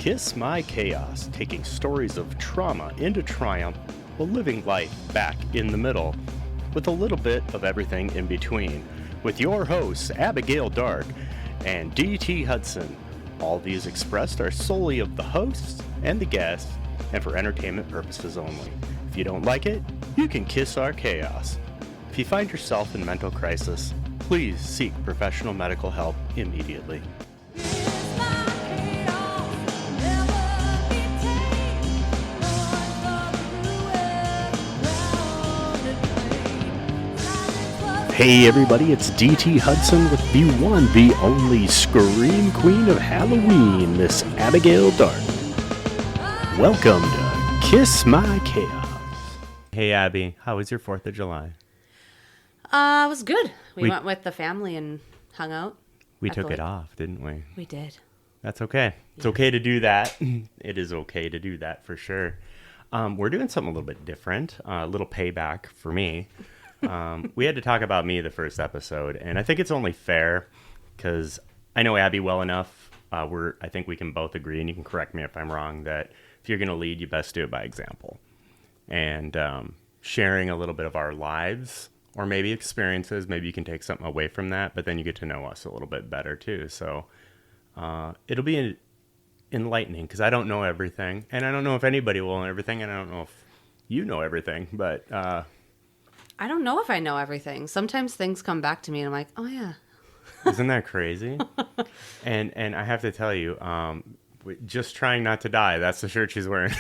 Kiss My Chaos, taking stories of trauma into triumph while living life back in the middle, with a little bit of everything in between, with your hosts, Abigail Dark and DT Hudson. All views expressed are solely of the hosts and the guests, and for entertainment purposes only. If you don't like it, you can kiss our chaos. If you find yourself in mental crisis, please seek professional medical help immediately. Hey everybody, it's DT Hudson with the one, the only Scream Queen of Halloween, Miss Abigail Dark. Welcome to Kiss My Chaos. Hey Abby, how was your 4th of July? It was good. We went with the family and hung out. We took it off, didn't we? We did. That's okay. It's okay to do that. It is okay to do that for sure. We're doing something a little bit different, a little payback for me. We had to talk about me the first episode, and I think it's only fair because I know Abby well enough. I think we can both agree, and you can correct me if I'm wrong, that if you're going to lead, you best do it by example. And sharing a little bit of our lives or maybe experiences, maybe you can take something away from that, but then you get to know us a little bit better too. So it'll be enlightening because I don't know everything, and I don't know if anybody will know everything, and I don't know if you know everything, but... I don't know if I know everything. Sometimes things come back to me and I'm like, oh yeah. Isn't that crazy? And I have to tell you, just trying not to die. That's the shirt she's wearing.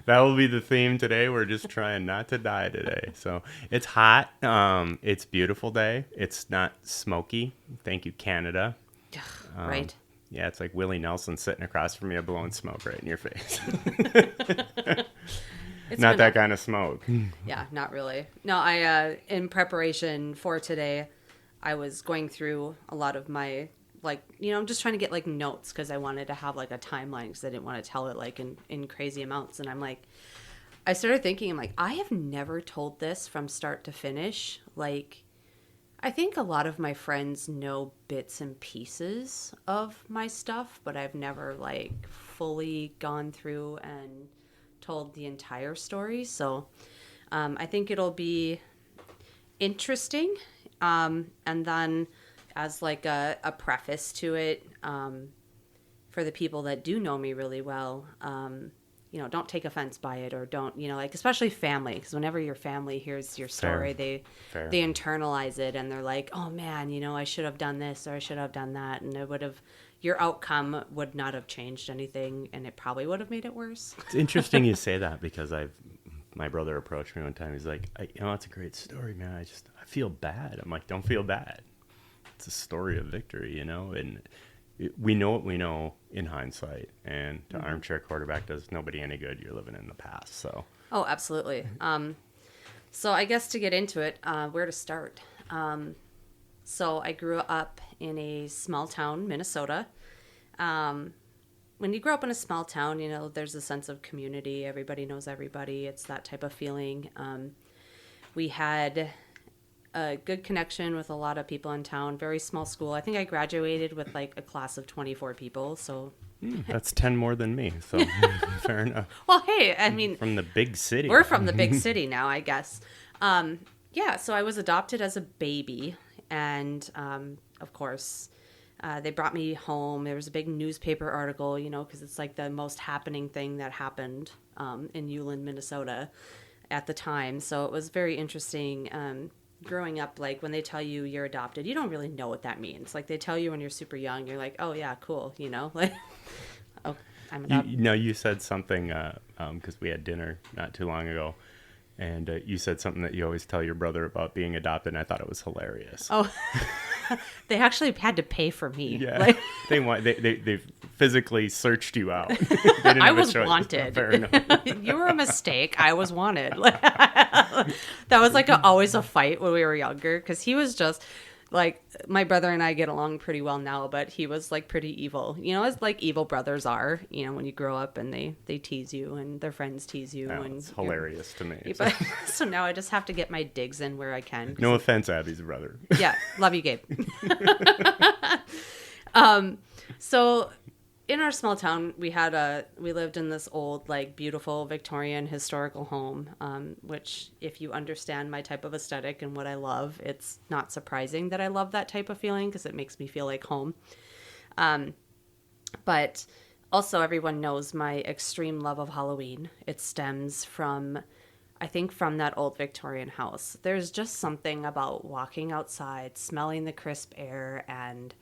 That will be the theme today. We're just trying not to die today. So it's hot. It's a beautiful day. It's not smoky. Thank you, Canada. Right. Yeah, it's like Willie Nelson sitting across from you blowing smoke right in your face. It's not that kind of smoke. Yeah, not really. No, I in preparation for today, I was going through a lot of my, I'm just trying to get notes because I wanted to have a timeline because I didn't want to tell it in crazy amounts. And I started thinking, I have never told this from start to finish. I think a lot of my friends know bits and pieces of my stuff, but I've never fully gone through and told the entire story. So I think it'll be interesting. And then as a preface to it, for the people that do know me really well, don't take offense by it, or don't, especially family, because whenever your family hears your story, they internalize it and they're like, oh man, I should have done this or I should have done that. And your outcome would not have changed anything, and it probably would have made it worse. It's interesting you say that because my brother approached me one time. He's like, it's a great story, man. I feel bad. I'm like, don't feel bad. It's a story of victory, and we know what we know in hindsight, and to armchair quarterback does nobody any good. You're living in the past, so. Oh, absolutely. So I guess to get into it, where to start? So I grew up in a small town, Minnesota. When you grow up in a small town, there's a sense of community. Everybody knows everybody. It's that type of feeling. We had a good connection with a lot of people in town. Very small school. I think I graduated with a class of 24 people. So that's 10 more than me. So fair enough. Well, hey, I mean, from the big city. We're from the big city now, I guess. Yeah. So I was adopted as a baby. And, of course, they brought me home. There was a big newspaper article, because it's the most happening thing that happened in Uland, Minnesota at the time. So it was very interesting growing up. When they tell you you're adopted, you don't really know what that means. They tell you when you're super young, you're like, oh, yeah, cool, oh, I'm adopted. You said something because we had dinner not too long ago. And you said something that you always tell your brother about being adopted, and I thought it was hilarious. Oh, they actually had to pay for me. Yeah, they physically searched you out. I was wanted. Fair enough. You were a mistake. I was wanted. That was always a fight when we were younger, because he was just my brother and I get along pretty well now, but he was pretty evil, as evil brothers are, when you grow up and they tease you and their friends tease you. And it's hilarious to me. But, so now I just have to get my digs in where I can. No offense, Abby's brother. Yeah. Love you, Gabe. So in our small town, we lived in this old, like, beautiful Victorian historical home, which, if you understand my type of aesthetic and what I love, it's not surprising that I love that type of feeling because it makes me feel like home. But also, everyone knows my extreme love of Halloween. It stems from, I think, from that old Victorian house. There's just something about walking outside, smelling the crisp air, and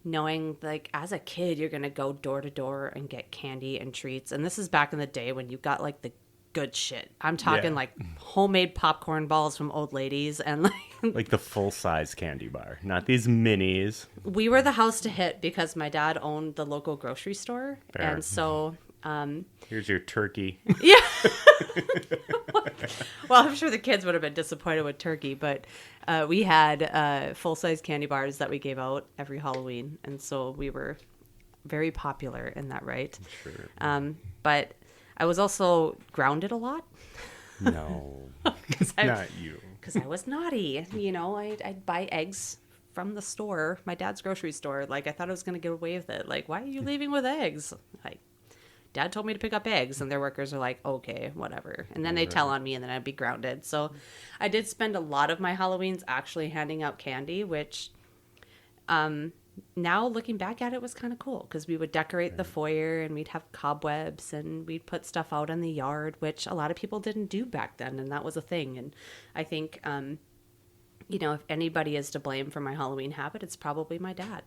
knowing, like, as a kid, you're going to go door to door and get candy and treats. And this is back in the day when you got, like, the good shit. I'm talking, Yeah. like, homemade popcorn balls from old ladies. And, like, Like the full-size candy bar, not these minis. we were the house to hit because my dad owned the local grocery store. Fair. And so, Here's your turkey. yeah. Well, I'm sure the kids would have been disappointed with turkey, but we had full-size candy bars that we gave out every Halloween. And so we were very popular in that, right? Sure. But I was also grounded a lot. No, I- not you. Because I was naughty. You know, I'd buy eggs from the store, my dad's grocery store. Like, I thought I was going to get away with it. Like, why are you leaving with eggs? Like, Dad told me to pick up eggs, and their workers are like, okay, whatever. And then they'd tell on me, and then I'd be grounded. So I did spend a lot of my Halloweens actually handing out candy, which now looking back at it was kind of cool because we would decorate the foyer and we'd have cobwebs and we'd put stuff out in the yard, which a lot of people didn't do back then, and that was a thing. And I think you know, if anybody is to blame for my Halloween habit, it's probably my dad.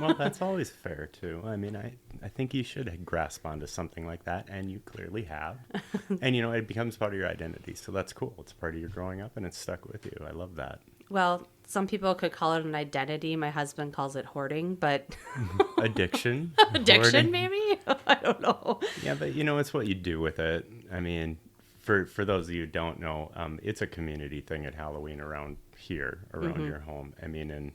Well, that's always fair, too. I mean, I think you should grasp onto something like that, and you clearly have. And, you know, it becomes part of your identity, so that's cool. It's part of your growing up, and it's stuck with you. I love that. Well, some people could call it an identity. My husband calls it hoarding, but Addiction. addiction, hoarding. maybe? I don't know. Yeah, but, you know, it's what you do with it. I mean, for those of you who don't know, it's a community thing at Halloween around here, around your home. I mean, and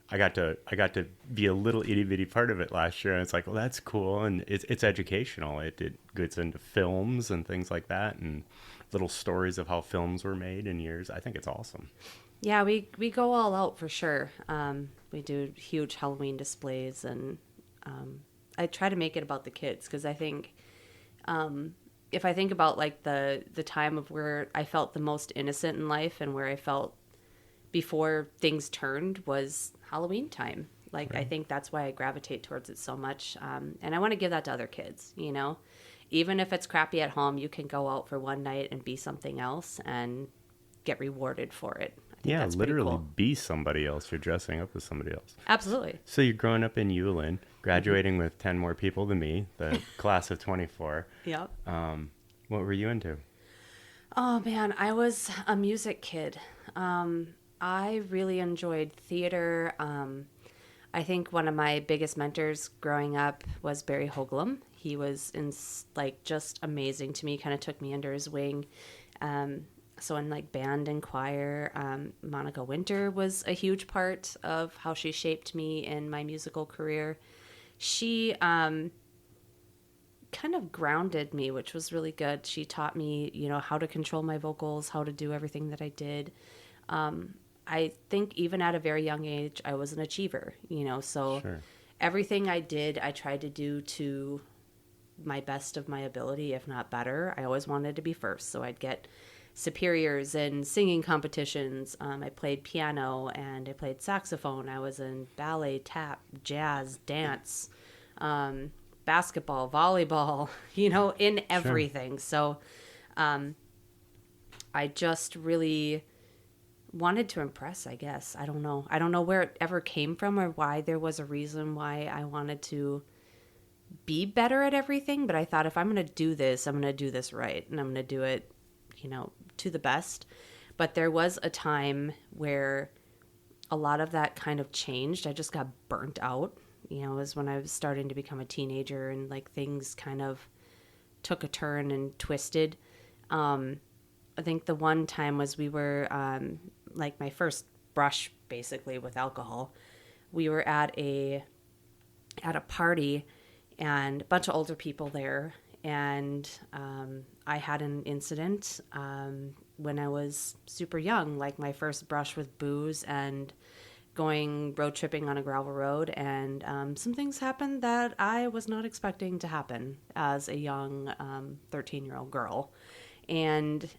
I got to be a little itty bitty part of it last year, and it's like, well, that's cool, and it's educational. It gets into films and things like that, and little stories of how films were made in years. I think it's awesome. Yeah, we go all out for sure. We do huge Halloween displays, and I try to make it about the kids because I think if I think about like the time of where I felt the most innocent in life and where I felt before things turned was Halloween time. Like, right. I think that's why I gravitate towards it so much. And I want to give that to other kids, you know? Even if it's crappy at home, you can go out for one night and be something else and get rewarded for it. I think that's literally cool. Be somebody else. You're dressing up as somebody else. Absolutely. So you're growing up in Ulen, graduating with 10 more people than me, the class of 24. Yep. What were you into? Oh, man, I was a music kid. I really enjoyed theater. I think one of my biggest mentors growing up was Barry Hoagland. He was just amazing to me, kind of took me under his wing. So in like band and choir, Monica Winter was a huge part of how she shaped me in my musical career. She kind of grounded me, which was really good. She taught me, you know, how to control my vocals, how to do everything that I did. I think even at a very young age, I was an achiever, you know, so sure. Everything I did, I tried to do to my best of my ability, if not better. I always wanted to be first, so I'd get superiors in singing competitions. I played piano and I played saxophone. I was in ballet, tap, jazz, dance, basketball, volleyball, you know, in everything. Sure. So I just really wanted to impress, I guess. I don't know where it ever came from or why there was a reason why I wanted to be better at everything. But I thought if I'm going to do this, I'm going to do this right. And I'm going to do it, you know, to the best. But there was a time where a lot of that kind of changed. I just got burnt out. You know, it was when I was starting to become a teenager and like things kind of took a turn and twisted. I think the one time was we were like my first brush basically with alcohol. We were at a party and a bunch of older people there, and I had an incident when I was super young, like my first brush with booze, and going road tripping on a gravel road, and some things happened that I was not expecting to happen as a young 13-year-old girl. And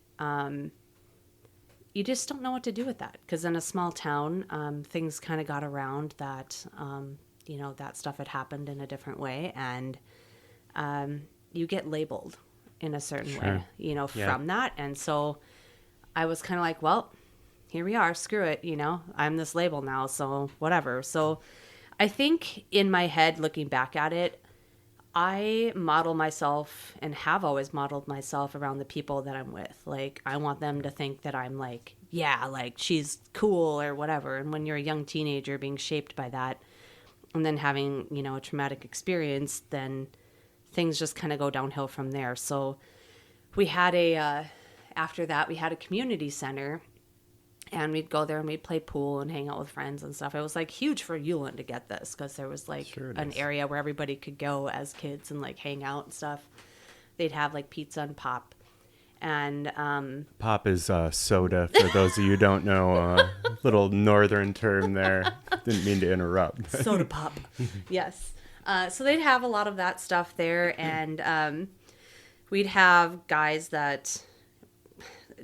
you just don't know what to do with that, because in a small town, things kind of got around that, that stuff had happened in a different way, and you get labeled in a certain way, from that. And so I was kind of like, well, here we are, screw it, I'm this label now, so whatever. So I think in my head, looking back at it, I model myself and have always modeled myself around the people that I'm with. Like, I want them to think that I'm like, yeah, like she's cool or whatever. And when you're a young teenager being shaped by that and then having, a traumatic experience, then things just kind of go downhill from there. So we had after that, we had a community center, and we'd go there and we'd play pool and hang out with friends and stuff. It was like huge for Euland to get this, because there was like an area where everybody could go as kids and like hang out and stuff. They'd have like pizza and pop. And pop is soda, for those of you who don't know. Little northern term there. Didn't mean to interrupt. Soda pop. Yes. So they'd have a lot of that stuff there. And we'd have guys that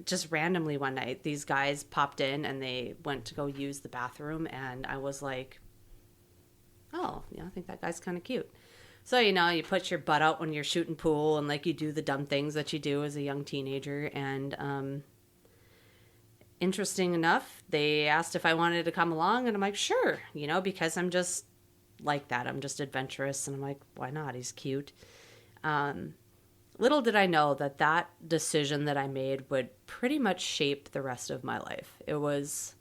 just randomly one night, these guys popped in and they went to go use the bathroom. And I was like, oh, I think that guy's kind of cute. So, you put your butt out when you're shooting pool and like you do the dumb things that you do as a young teenager. And interesting enough, they asked if I wanted to come along, and I'm like, sure, because I'm just like that. I'm just adventurous. And I'm like, why not? He's cute. Little did I know that decision that I made would pretty much shape the rest of my life. It was,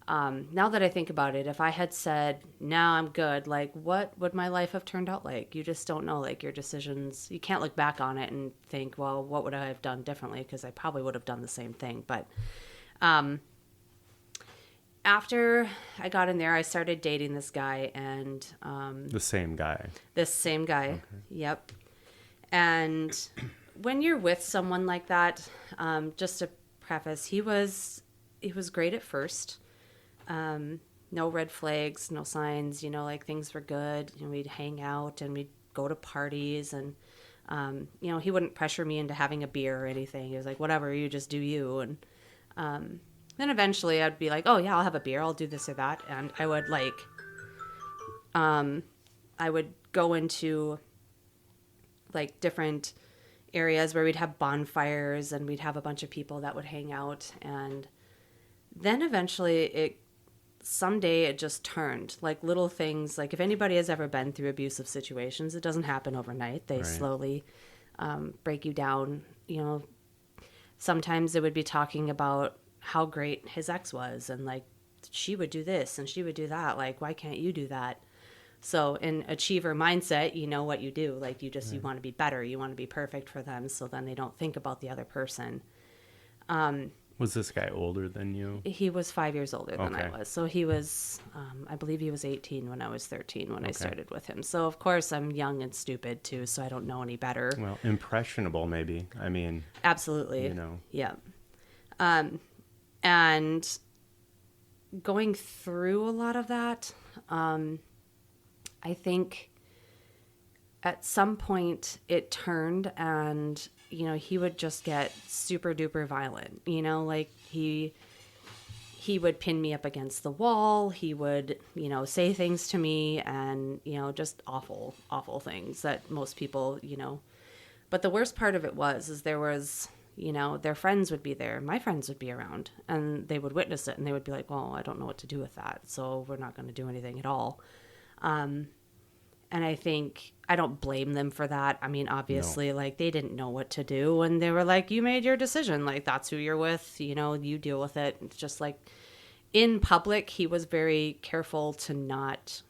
now that I think about it, if I had said, no, I'm good, like, what would my life have turned out like? You just don't know, like, your decisions. You can't look back on it and think, well, what would I have done differently? Because I probably would have done the same thing. But after I got in there, I started dating this guy, and the same guy. This same guy. Okay. Yep. And when you're with someone like that, just to preface, he was great at first. No red flags, no signs, like things were good. We'd hang out and we'd go to parties, and, he wouldn't pressure me into having a beer or anything. He was like, whatever, you just do you. And then eventually I'd be like, oh yeah, I'll have a beer. I'll do this or that. And I would I would go into like different areas where we'd have bonfires and we'd have a bunch of people that would hang out. And then eventually someday it just turned, like little things. Like if anybody has ever been through abusive situations, it doesn't happen overnight. They slowly break you down. Sometimes it would be talking about how great his ex was, and like she would do this and she would do that. Like, why can't you do that? So in achiever mindset, you know what you do. Like you want to be better. You want to be perfect for them. So then they don't think about the other person. Was this guy older than you? He was 5 years older than I was. So he was, I believe he was 18 when I was 13 when I started with him. So of course I'm young and stupid too. So I don't know any better. Well, impressionable maybe. I mean. Absolutely. Yeah. And going through a lot of that, I think at some point it turned, and, he would just get super duper violent, like he would pin me up against the wall. He would, say things to me, and, just awful, awful things that most people, but the worst part of it is there was, their friends would be there. My friends would be around, and they would witness it, and they would be like, well, I don't know what to do with that. So we're not going to do anything at all. And I think I don't blame them for that. I mean, obviously, like they didn't know what to do, and they were like, you made your decision. Like that's who you're with, you deal with it. It's just like in public, he was very careful to not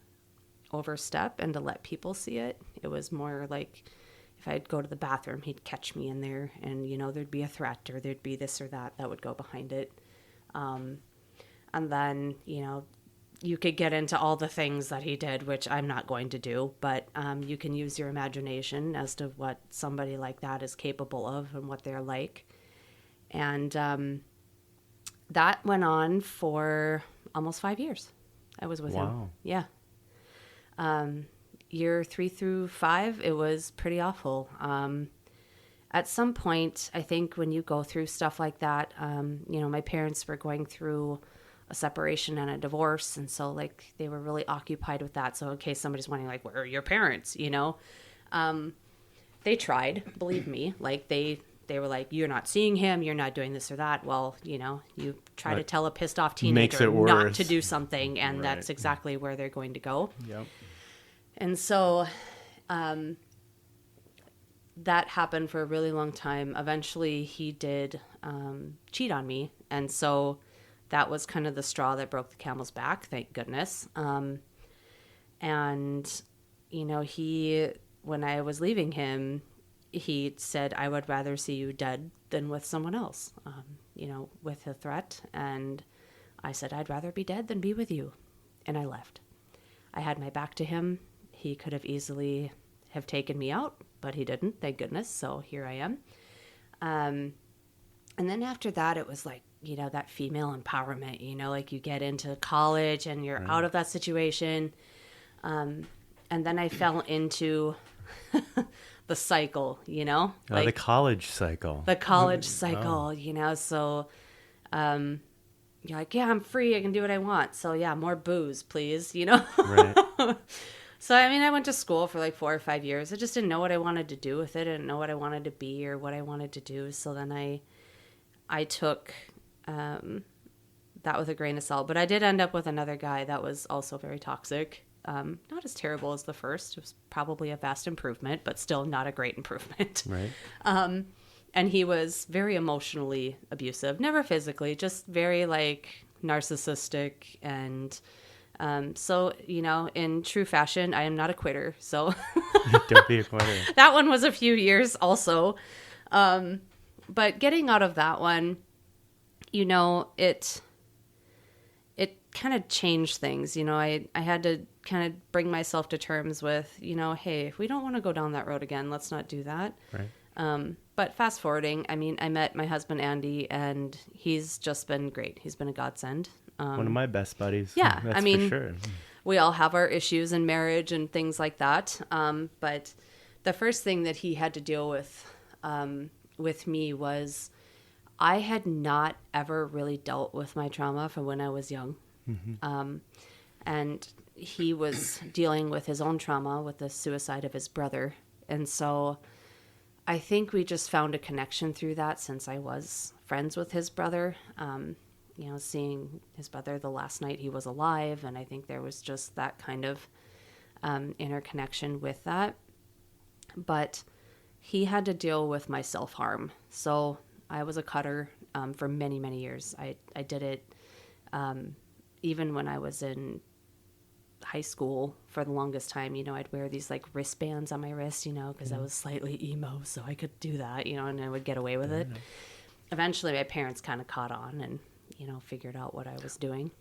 overstep and to let people see it. It was more like if I'd go to the bathroom, he'd catch me in there, and, there'd be a threat or there'd be this or that would go behind it. And then, you could get into all the things that he did, which I'm not going to do, but you can use your imagination as to what somebody like that is capable of and what they're like. And that went on for almost 5 years. I was with him. Wow. Yeah. Year 3 through 5, it was pretty awful. At some point, I think when you go through stuff like that, my parents were going through a separation and a divorce. And so like they were really occupied with that. So in case somebody's wondering like, where are your parents? They tried, believe me, like they were like, you're not seeing him. You're not doing this or that. Well, you try to tell a pissed off teenager not to do something. And that's exactly where they're going to go. Yep. And so, that happened for a really long time. Eventually he did cheat on me. And so that was kind of the straw that broke the camel's back, thank goodness. And, when I was leaving him, he said, I would rather see you dead than with someone else, with a threat. And I said, I'd rather be dead than be with you. And I left. I had my back to him. He could have easily have taken me out, but he didn't, thank goodness. So here I am. And then after that, it was like, that female empowerment, like you get into college and you're out of that situation. And then I fell into the cycle, The college cycle. The college cycle, so you're like, yeah, I'm free. I can do what I want. So yeah, more booze, please, Right. So, I went to school for like 4 or 5 years. I just didn't know what I wanted to do with it. I didn't know what I wanted to be or what I wanted to do. So then I took that with a grain of salt. But I did end up with another guy that was also very toxic. Not as terrible as the first. It was probably a vast improvement, but still not a great improvement. Right. And he was very emotionally abusive. Never physically, just very like narcissistic and... so, in true fashion, I am not a quitter. So Don't be a quitter. That one was a few years also. But getting out of that one, it kind of changed things. I had to kind of bring myself to terms with, hey, if we don't want to go down that road again, let's not do that. Right. But fast forwarding, I met my husband, Andy, and he's just been great. He's been a godsend. One of my best buddies. Yeah, That's for sure. We all have our issues in marriage and things like that. But the first thing that he had to deal with me was I had not ever really dealt with my trauma from when I was young. Mm-hmm. And he was dealing with his own trauma with the suicide of his brother. And so I think we just found a connection through that since I was friends with his brother. Seeing his brother the last night he was alive. And I think there was just that kind of interconnection with that. But he had to deal with my self-harm. So I was a cutter for many, many years. I did it even when I was in high school for the longest time. I'd wear these like wristbands on my wrist, because I was slightly emo. So I could do that, and I would get away with it. Eventually my parents kind of caught on and figured out what I was doing.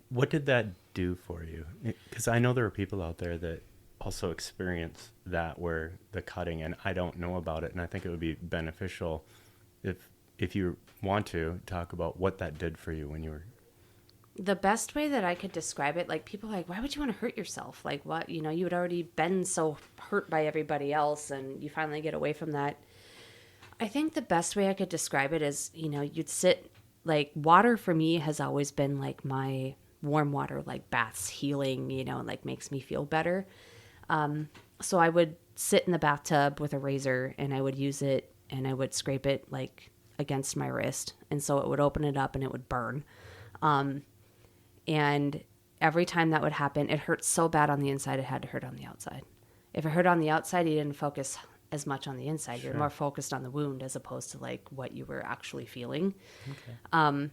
What did that do for you? Because I know there are people out there that also experience that where the cutting, and I don't know about it. And I think it would be beneficial if you want to talk about what that did for you when you were... The best way that I could describe it, like people are like, why would you want to hurt yourself? Like what, you had already been so hurt by everybody else and you finally get away from that. I think the best way I could describe it is, you'd sit... Like water for me has always been like my warm water, like baths healing, and like makes me feel better. So I would sit in the bathtub with a razor and I would use it and I would scrape it like against my wrist. And so it would open it up and it would burn. And every time that would happen, it hurt so bad on the inside, it had to hurt on the outside. If it hurt on the outside, you didn't focus as much on the inside. Sure. You're more focused on the wound as opposed to like what you were actually feeling. Okay.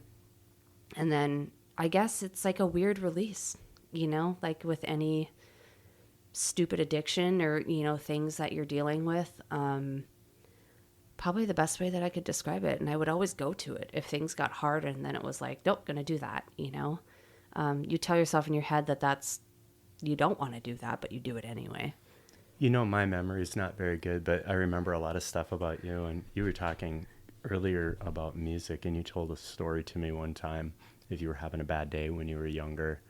And then I guess it's like a weird release, like with any stupid addiction or, things that you're dealing with. Probably the best way that I could describe it. And I would always go to it if things got hard and then it was like, nope, gonna do that. You tell yourself in your head that you don't want to do that, but you do it anyway. My memory is not very good, but I remember a lot of stuff about you. And you were talking earlier about music, and you told a story to me one time if you were having a bad day when you were younger,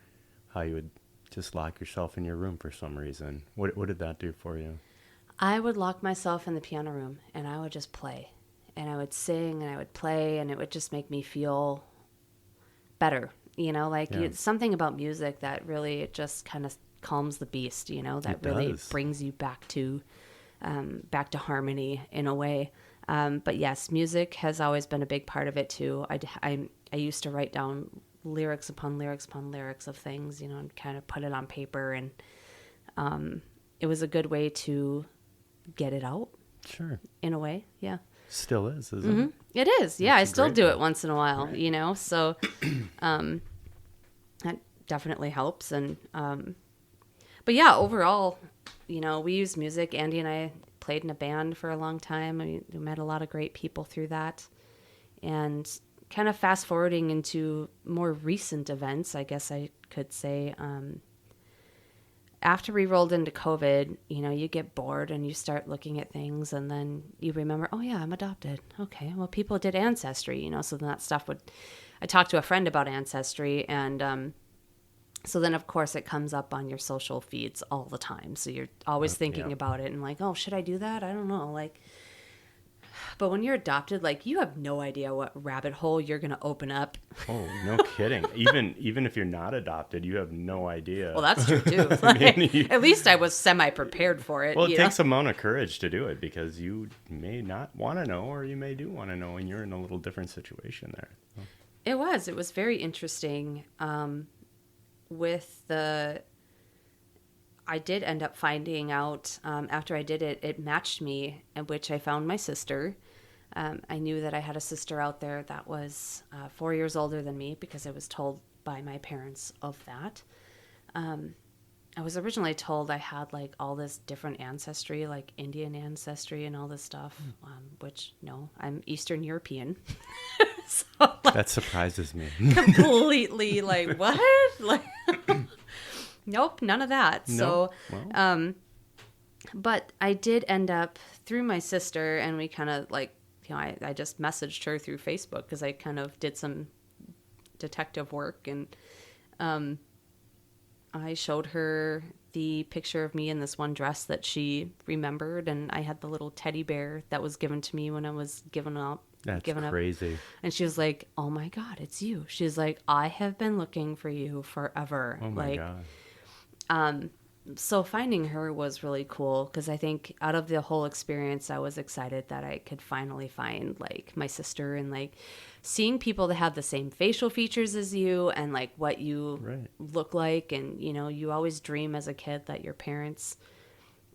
how you would just lock yourself in your room for some reason. What did that do for you? I would lock myself in the piano room and I would just play. And I would sing and I would play and it would just make me feel better. Something about music that really it just kind of calms the beast, that really brings you back to harmony in a way. But yes, music has always been a big part of it too. I used to write down lyrics upon lyrics upon lyrics of things, and kind of put it on paper. And it was a good way to get it out. Sure. In a way, yeah. Still is, isn't it? It is, yeah. I still do it once in a while, right. So that definitely helps. And but yeah, overall, we use music. Andy and I played in a band for a long time. We met a lot of great people through that. And kind of fast forwarding into more recent events, I guess I could say, after we rolled into COVID, you get bored and you start looking at things and then you remember, oh yeah, I'm adopted. Okay. Well, people did Ancestry, so then that stuff I talked to a friend about Ancestry and, so then of course it comes up on your social feeds all the time. So you're always thinking about it and like, oh, should I do that? I don't know. But when you're adopted, you have no idea what rabbit hole you're going to open up. Oh, no kidding. Even if you're not adopted, you have no idea. Well, that's true, too. At least I was semi-prepared for it. Well, it takes a amount of courage to do it because you may not want to know or you may do want to know, and you're in a little different situation there. Oh. It was very interesting. I did end up finding out after I did it, it matched me, in which I found my sister. I knew that I had a sister out there that was 4 years older than me because I was told by my parents of that. I was originally told I had all this different ancestry, like Indian ancestry and all this stuff, which no, I'm Eastern European. So, that surprises me. Completely what? Nope, none of that. No. So, well. But I did end up through my sister, and we kind of I just messaged her through Facebook because I kind of did some detective work, and I showed her the picture of me in this one dress that she remembered, and I had the little teddy bear that was given to me when I was given up. That's crazy. And she was like, oh my God, it's you. She's like, I have been looking for you forever. Oh my God. So finding her was really cool because I think out of the whole experience, I was excited that I could finally find my sister and seeing people that have the same facial features as you and what you look like. And, you always dream as a kid that your parents,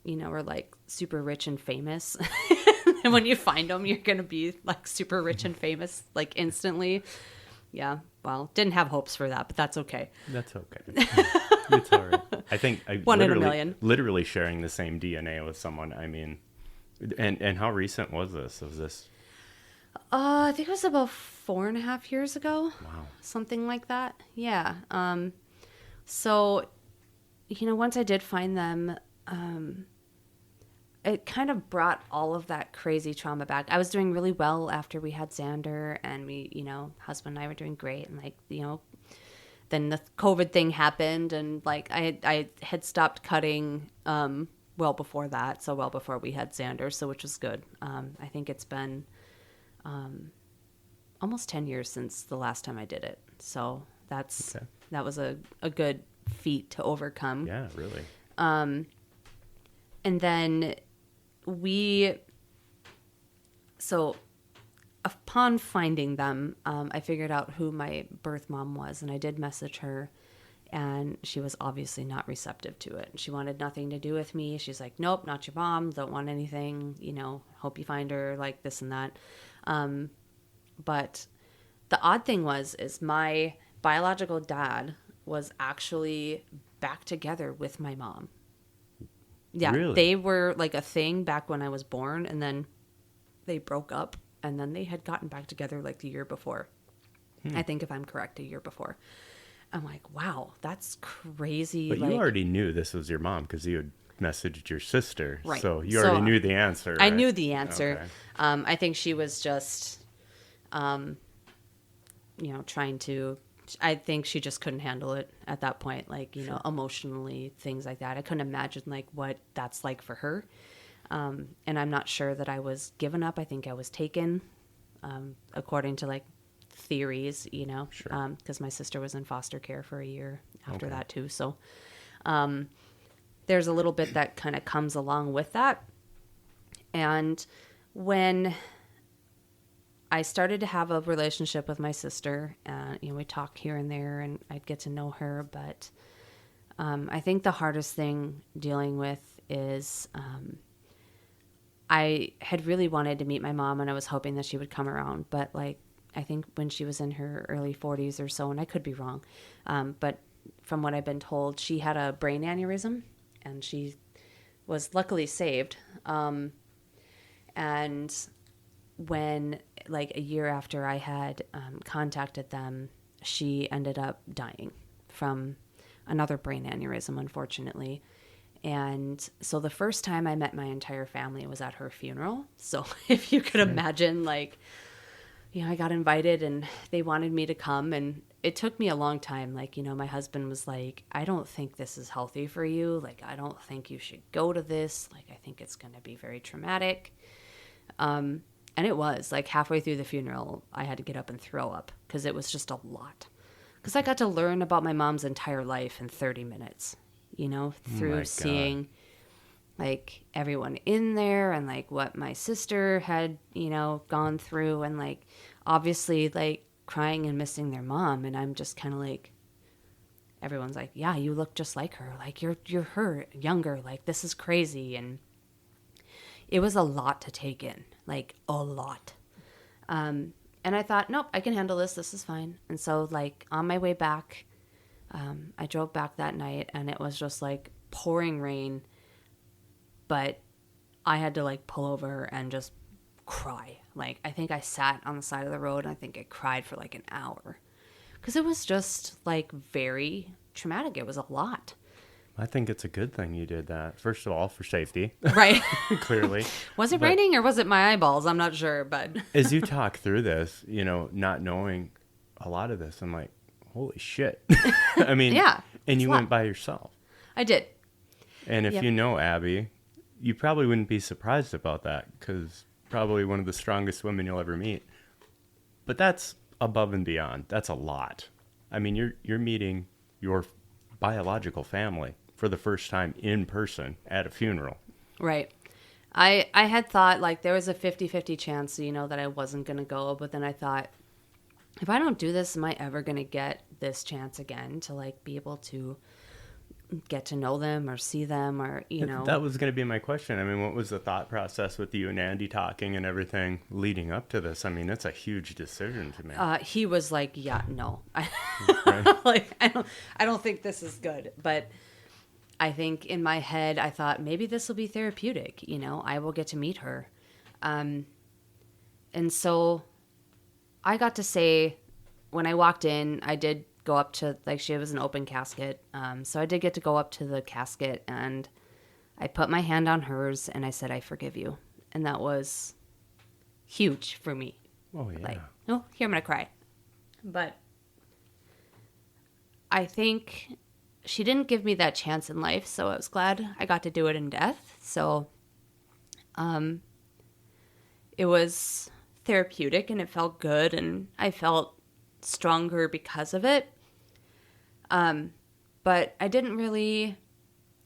are super rich and famous. And when you find them, you're going to be super rich and famous instantly. Yeah. Well, didn't have hopes for that, but that's okay. That's okay. It's all right. I think one in a million. Literally sharing the same DNA with someone. I mean, and how recent was this? Was this? I think it was about 4.5 years ago. Wow. Something like that. Yeah. So, once I did find them, it kind of brought all of that crazy trauma back. I was doing really well after we had Xander, and we, husband and I were doing great. And then the COVID thing happened, and I had stopped cutting well before that, so well before we had Xander, so which was good. I think it's been almost 10 years since the last time I did it, so that was a good feat to overcome. Yeah, really. And then upon finding them, I figured out who my birth mom was, and I did message her, and she was obviously not receptive to it. She wanted nothing to do with me. She's like, nope, not your mom, don't want anything, hope you find her, this and that. But the odd thing is my biological dad was actually back together with my mom. Yeah, really? They were a thing back when I was born, and then they broke up, and then they had gotten back together the year before. I think if I'm correct, a year before. I'm like, wow, that's crazy. But you already knew this was your mom because you had messaged your sister. Right. So you already knew the answer. Right? I knew the answer. Okay. I think she was just, trying to I think she just couldn't handle it at that point, like, you know, emotionally, things like that. I couldn't imagine like what that's like for her. And I'm not sure that I was given up. I think I was taken, according to like theories, you know, Sure. because my sister was in foster care for a year after Okay. that too. So there's a little bit that kind of comes along with that. And when I started to have a relationship with my sister, and you know, we talk here and there, and I'd get to know her. But I think the hardest thing dealing with is I had really wanted to meet my mom, and I was hoping that she would come around. But like, I think when she was in her early 40s or so, and I could be wrong, but from what I've been told, she had a brain aneurysm, and she was luckily saved. And when, like, a year after I had contacted them, she ended up dying from another brain aneurysm, unfortunately. And so the first time I met my entire family was at her funeral. So if you could imagine, like, you know, I got invited and they wanted me to come, and it took me a long time. Like, you know, my husband was like, I don't think this is healthy for you. Like, I don't think you should go to this. Like, I think it's going to be very traumatic. And it was like halfway through the funeral, I had to get up and throw up because it was just a lot. Because I got to learn about my mom's entire life in 30 minutes, you know, Oh through my God. seeing like everyone in there and like what my sister had, you know, gone through, and like obviously like crying and missing their mom. And I'm just kind of like, everyone's like, yeah, you look just like her. Like you're her younger. Like this is crazy. And it was a lot to take in, like a lot. And I thought, nope, I can handle this. This is fine. And so, like, on my way back, I drove back that night, and it was just like pouring rain. But I had to like pull over and just cry. Like, I think I sat on the side of the road, and I think I cried for like an hour because it was just like very traumatic. It was a lot. I think it's a good thing you did that. First of all, for safety, Right. clearly. Was it But raining or was it my eyeballs? I'm not sure, but as you talk through this, you know, not knowing a lot of this, I'm like, holy shit. I mean, yeah, and it's a you lot. went by yourself. I did. And if Yep. you know Abby, you probably wouldn't be surprised about that because probably one of the strongest women you'll ever meet. But that's above and beyond. That's a lot. I mean, you're meeting your biological family for the first time in person at a funeral. Right. I had thought like there was a 50-50 chance, you know, that I wasn't going to go. But then I thought, if I don't do this, am I ever going to get this chance again to like be able to get to know them or see them or, you know. That was going to be my question. I mean, what was the thought process with you and Andy talking and everything leading up to this? I mean, it's a huge decision to make. He was like, yeah, no. Right? Like, I don't think this is good. But I think in my head, I thought maybe this will be therapeutic. You know, I will get to meet her. And so I got to say, when I walked in, I did go up to, like, she was an open casket. So I did get to go up to the casket, and I put my hand on hers and I said, I forgive you. And that was huge for me. Oh, yeah. Like, oh, here, I'm going to cry. But I think she didn't give me that chance in life, so I was glad I got to do it in death. So it was therapeutic and it felt good, and I felt stronger because of it. But I didn't really,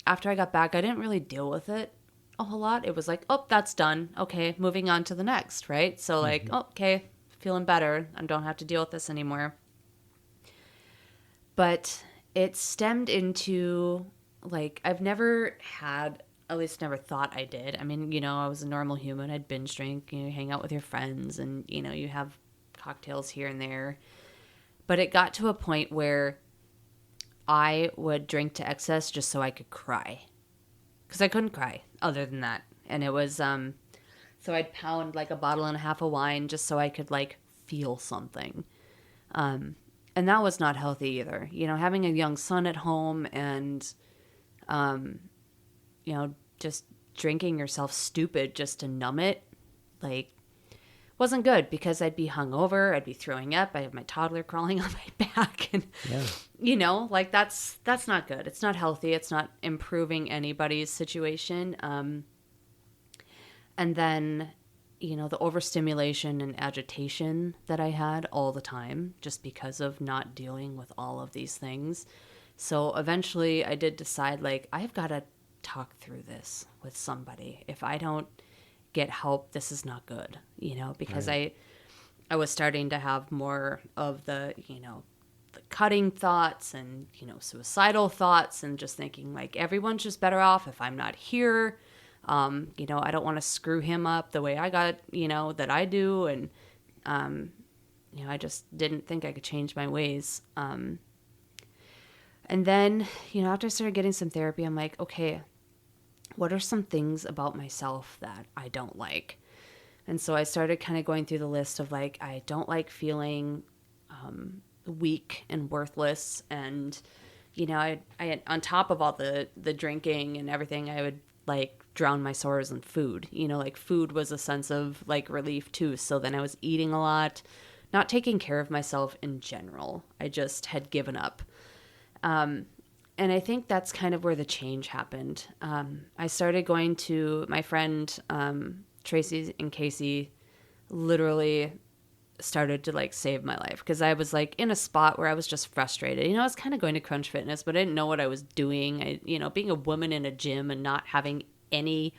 after I got back, I didn't really deal with it a whole lot. It was like, oh, that's done. Okay, moving on to the next, right? So like, oh, okay, feeling better. I don't have to deal with this anymore. But it stemmed into, like, I've never had, at least never thought I did. I mean, you know, I was a normal human. I'd binge drink, you know, hang out with your friends, and, you know, you have cocktails here and there. But it got to a point where I would drink to excess just so I could cry. Because I couldn't cry other than that. And it was, so I'd pound like a bottle and a half of wine just so I could like feel something. And that was not healthy either. You know, having a young son at home and, you know, just drinking yourself stupid just to numb it, like, wasn't good because I'd be hungover, I'd be throwing up, I have my toddler crawling on my back, and Yeah. you know, like that's not good. It's not healthy. It's not improving anybody's situation. And then, you know, the overstimulation and agitation that I had all the time just because of not dealing with all of these things. So eventually I did decide, like, I've got to talk through this with somebody. If I don't get help, this is not good, you know, because Right. I was starting to have more of the, you know, the cutting thoughts and, you know, suicidal thoughts, and just thinking like everyone's just better off if I'm not here. You know, I don't want to screw him up the way I got, you know, that I do. And, you know, I just didn't think I could change my ways. And then, you know, after I started getting some therapy, I'm like, okay, what are some things about myself that I don't like? And so I started kind of going through the list of like, I don't like feeling weak and worthless. And, you know, I on top of all the drinking and everything, I would like drown my sorrows in food. You know, like food was a sense of like relief too. So then I was eating a lot, not taking care of myself in general. I just had given up. And I think that's kind of where the change happened. I started going to my friend Tracy and Casey literally started to like save my life because I was like in a spot where I was just frustrated. You know, I was kind of going to Crunch Fitness, but I didn't know what I was doing. You know, being a woman in a gym and not having any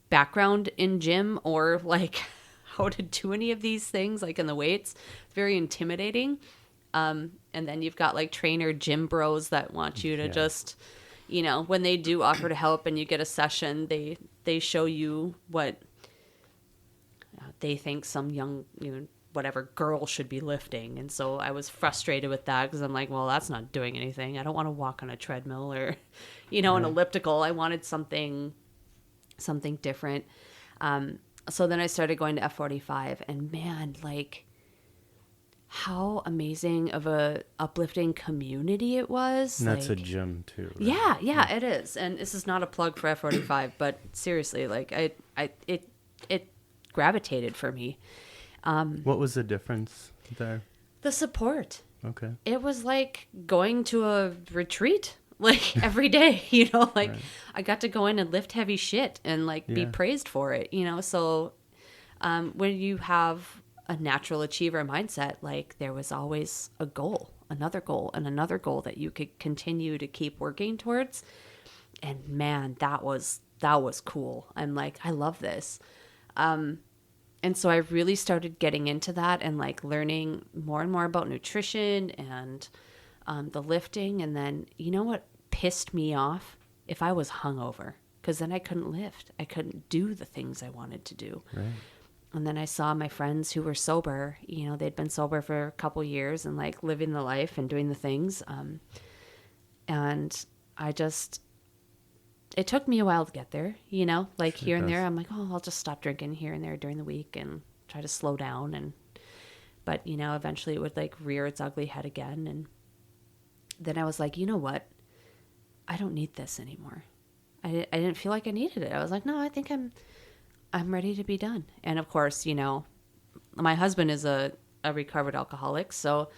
background in gym or like how to do any of these things, like in the weights, it's very intimidating. And then you've got like trainer gym bros that want you to just, you know, when they do offer to help and you get a session, they show you what they think some young, you know, whatever girl should be lifting. And so I was frustrated with that because I'm like, well, that's not doing anything. I don't want to walk on a treadmill or, you know, an elliptical. I wanted something different. So then I started going to F45, and man, like how amazing of a uplifting community it was. And that's a like, gym too, right? yeah, it is. And this is not a plug for F45, but seriously, like it gravitated for me. What was the difference there? The support. Okay. It was like going to a retreat like every day, you know, like Right. I got to go in and lift heavy shit and like be Yeah. praised for it, you know. So when you have a natural achiever mindset, like there was always a goal, another goal, and another goal that you could continue to keep working towards. And man, that was cool. I'm like, I love this. And so I really started getting into that and like learning more and more about nutrition and the lifting. And then, you know what pissed me off? If I was hungover, because then I couldn't lift. I couldn't do the things I wanted to do. Right. And then I saw my friends who were sober, you know, they'd been sober for a couple years and like living the life and doing the things. And I just, it took me a while to get there, you know, like Sure here and does. there, I'm like, oh, I'll just stop drinking here and there during the week and try to slow down. And, but, you know, eventually it would like rear its ugly head again. And then I was like, you know what? I don't need this anymore. I didn't feel like I needed it. I was like, no, I think I'm ready to be done. And of course, you know, my husband is a recovered alcoholic. So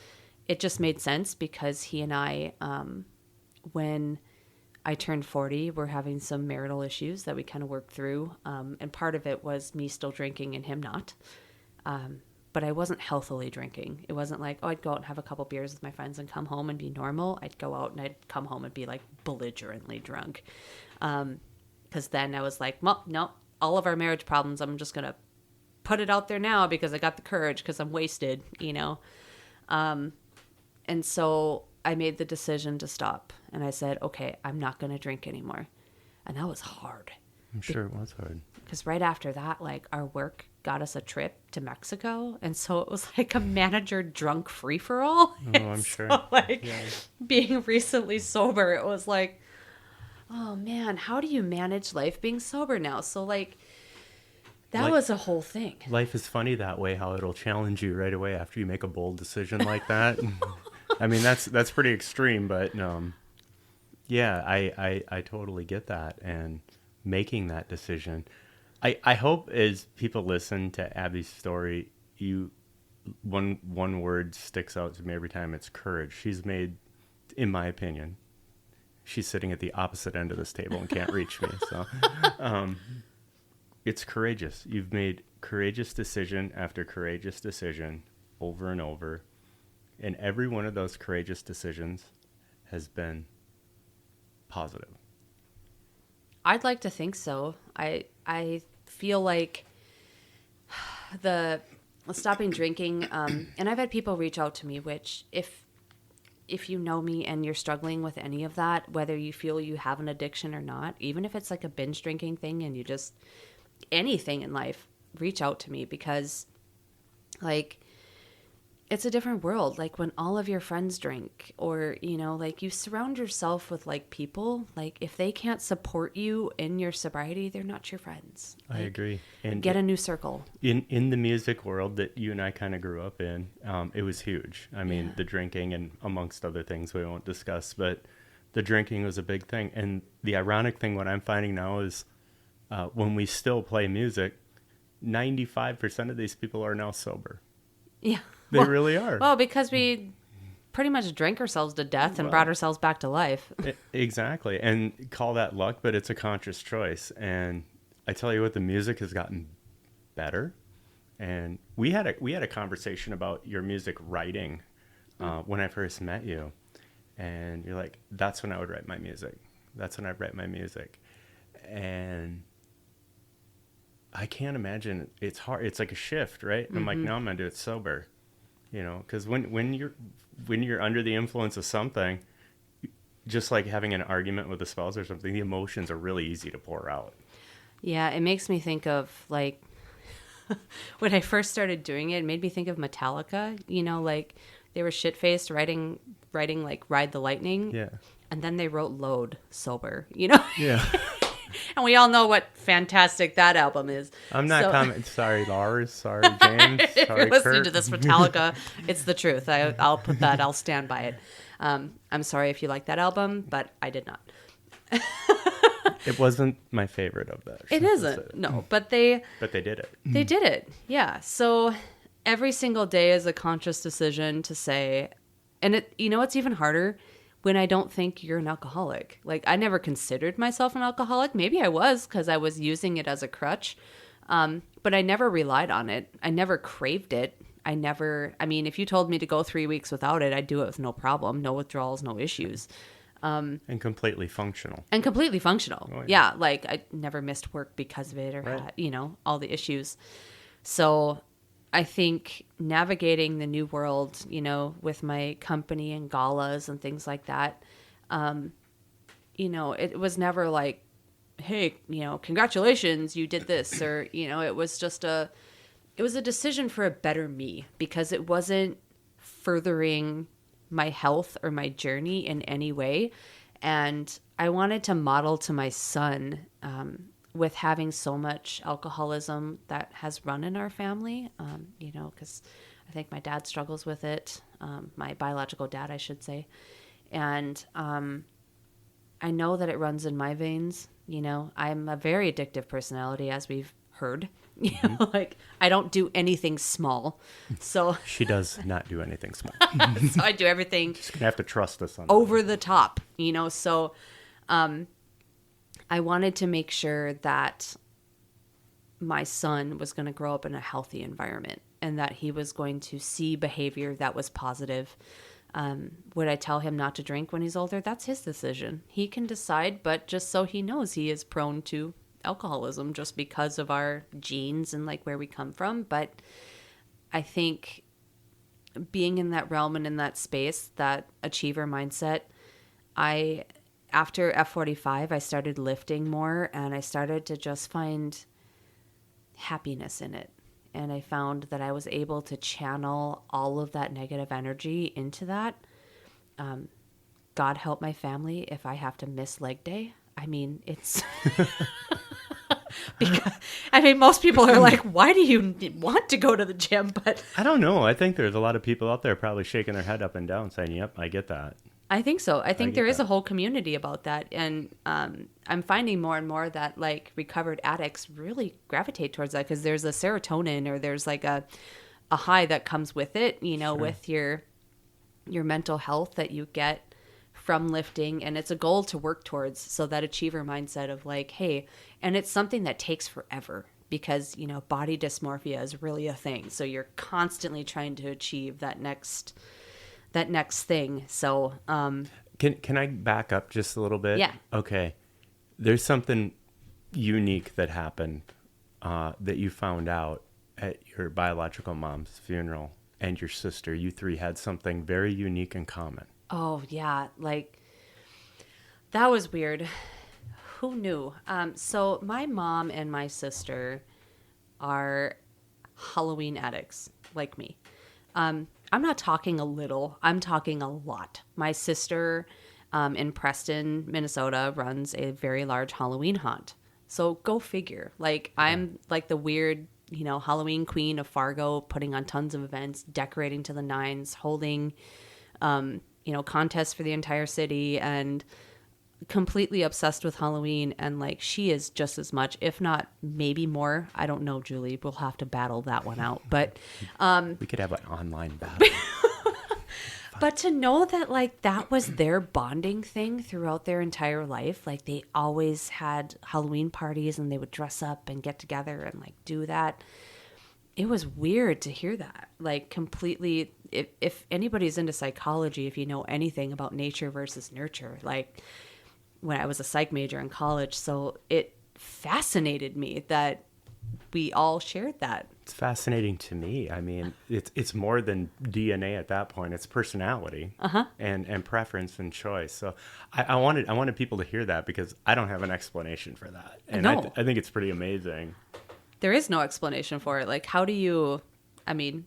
it just made sense because he and I, when I turned 40, we're having some marital issues that we kind of worked through. And part of it was me still drinking and him not. But I wasn't healthily drinking. It wasn't like, oh, I'd go out and have a couple beers with my friends and come home and be normal. I'd go out and I'd come home and be like belligerently drunk. Because then I was like, well, no, all of our marriage problems, I'm just going to put it out there now because I got the courage because I'm wasted, you know. And so I made the decision to stop. And I said, okay, I'm not going to drink anymore. And that was hard. I'm sure it was hard. Because right after that, like our work got us a trip to Mexico. And so it was like a manager drunk free for all. Oh, I'm sure. Like being recently sober, it was like, oh man, how do you manage life being sober now? So like that was a whole thing. Life is funny that way, how it'll challenge you right away after you make a bold decision like that. I mean, that's pretty extreme, but yeah, I totally get that. And making that decision, I hope as people listen to Abby's story, one word sticks out to me every time. It's courage. She's made, in my opinion, she's sitting at the opposite end of this table and can't reach me. So it's courageous. You've made courageous decision after courageous decision over and over. And every one of those courageous decisions has been positive. I'd like to think so. I feel like the stopping drinking, and I've had people reach out to me, which if you know me and you're struggling with any of that, whether you feel you have an addiction or not, even if it's like a binge drinking thing and you just, anything in life, reach out to me, because like it's a different world. Like when all of your friends drink, or, you know, like you surround yourself with like people, like if they can't support you in your sobriety, they're not your friends. Like, I agree. And get a new circle. In the music world that you and I kind of grew up in, it was huge. I mean, the drinking and amongst other things we won't discuss, but the drinking was a big thing. And the ironic thing, what I'm finding now is when we still play music, 95% of these people are now sober. Yeah. They really are. Well, because we pretty much drank ourselves to death and brought ourselves back to life. Exactly. And call that luck, but it's a conscious choice. And I tell you what, the music has gotten better. And we had a conversation about your music writing when I first met you. And you're like, that's when I would write my music. That's when I'd write my music. And I can't imagine. It's hard. It's like a shift, right? And I'm like, no, I'm going to do it sober. You know, because when you're under the influence of something, just like having an argument with a spouse or something, the emotions are really easy to pour out. Yeah, it makes me think of like when I first started doing it, it made me think of Metallica. You know, like they were shit-faced writing like Ride the Lightning. Yeah. And then they wrote Load sober, you know? Yeah. And we all know what fantastic that album is. I'm not commenting. Sorry, Lars. Sorry, James. If Sorry, you're listening Kurt. to this Metallica, it's the truth. I'll put that. I'll stand by it. I'm sorry if you like that album, but I did not. It wasn't my favorite of that. It isn't. No, but they did it. They did it. Yeah. So every single day is a conscious decision to say, and it, you know, it's even harder when I don't think you're an alcoholic. Like, I never considered myself an alcoholic. Maybe I was, because I was using it as a crutch. But I never relied on it. I never craved it. I mean, if you told me to go 3 weeks without it, I'd do it with no problem. No withdrawals, no issues. And completely functional. Oh, yeah. Like, I never missed work because of it, or had, you know, all the issues. So I think navigating the new world, you know, with my company and galas and things like that, you know, it was never like, hey, you know, congratulations, you did this, or, you know, it was a decision for a better me, because it wasn't furthering my health or my journey in any way. And I wanted to model to my son, with having so much alcoholism that has run in our family, you know, because I think my dad struggles with it, my biological dad, I should say. And I know that it runs in my veins. You know, I'm a very addictive personality, as we've heard. You know, like, I don't do anything small. So she does not do anything small. So I do everything. Just gonna have to trust us on over the top, you know. So I wanted to make sure that my son was going to grow up in a healthy environment, and that he was going to see behavior that was positive. Would I tell him not to drink when he's older? That's his decision. He can decide, but just so he knows, he is prone to alcoholism just because of our genes and like where we come from. But I think being in that realm and in that space, that achiever mindset, after F45, I started lifting more, and I started to just find happiness in it. And I found that I was able to channel all of that negative energy into that. God help my family if I have to miss leg day. I mean, it's... because, I mean, most people are like, why do you want to go to the gym? But I don't know. I think there's a lot of people out there probably shaking their head up and down saying, yep, I get that. I think so. I think get there is that. a whole community about that. And I'm finding more and more that like recovered addicts really gravitate towards that because there's a serotonin or there's like a high that comes with it, you know, with your mental health that you get from lifting. And it's a goal to work towards. So that achiever mindset of like, hey, and it's something that takes forever because, you know, body dysmorphia is really a thing. So you're constantly trying to achieve that next thing. So, Can I back up just a little bit? Yeah. Okay. There's something unique that happened that you found out at your biological mom's funeral and your sister. You three had something very unique in common. oh yeah, like that was weird. Who knew? So my mom and my sister are Halloween addicts like me. I'm not talking a little, I'm talking a lot. My sister in Preston, Minnesota runs a very large Halloween haunt. So go figure. Like I'm like the weird, you know, Halloween queen of Fargo, putting on tons of events, decorating to the nines, holding, you know, contests for the entire city and completely obsessed with Halloween. And like she is just as much, if not maybe more. I don't know, Julie. We'll have to battle that one out. But We could have an online battle. But to know that like that was their bonding thing throughout their entire life, like they always had Halloween parties and they would dress up and get together and like do that. It was weird to hear that. Like completely, if anybody's into psychology, if you know anything about nature versus nurture, like when I was a psych major in college, so it fascinated me that we all shared that. It's fascinating to me. I mean, it's more than DNA at that point. It's personality and preference and choice. So I wanted people to hear that because I don't have an explanation for that, and No. I think it's pretty amazing. There is no explanation for it. Like, how do you? I mean,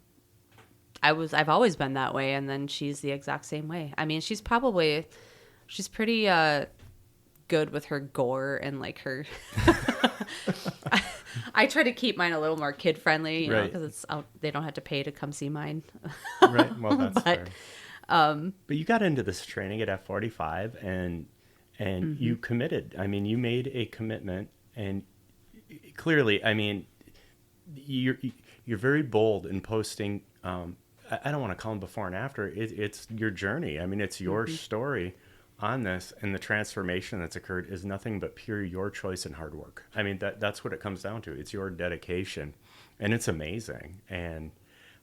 I've always been that way, and then she's the exact same way. I mean, she's pretty good with her gore and like her. I try to keep mine a little more kid friendly, you know, because it's out. They don't have to pay to come see mine. Right. Well, that's fair. But But you got into this training at F45 and you committed. I mean, you made a commitment, and clearly, I mean, you're very bold in posting. I don't want to call them before and after. It's your journey. I mean, it's your story on this, and the transformation that's occurred is nothing but pure your choice and hard work. I mean, that's what it comes down to. It's your dedication, and it's amazing. And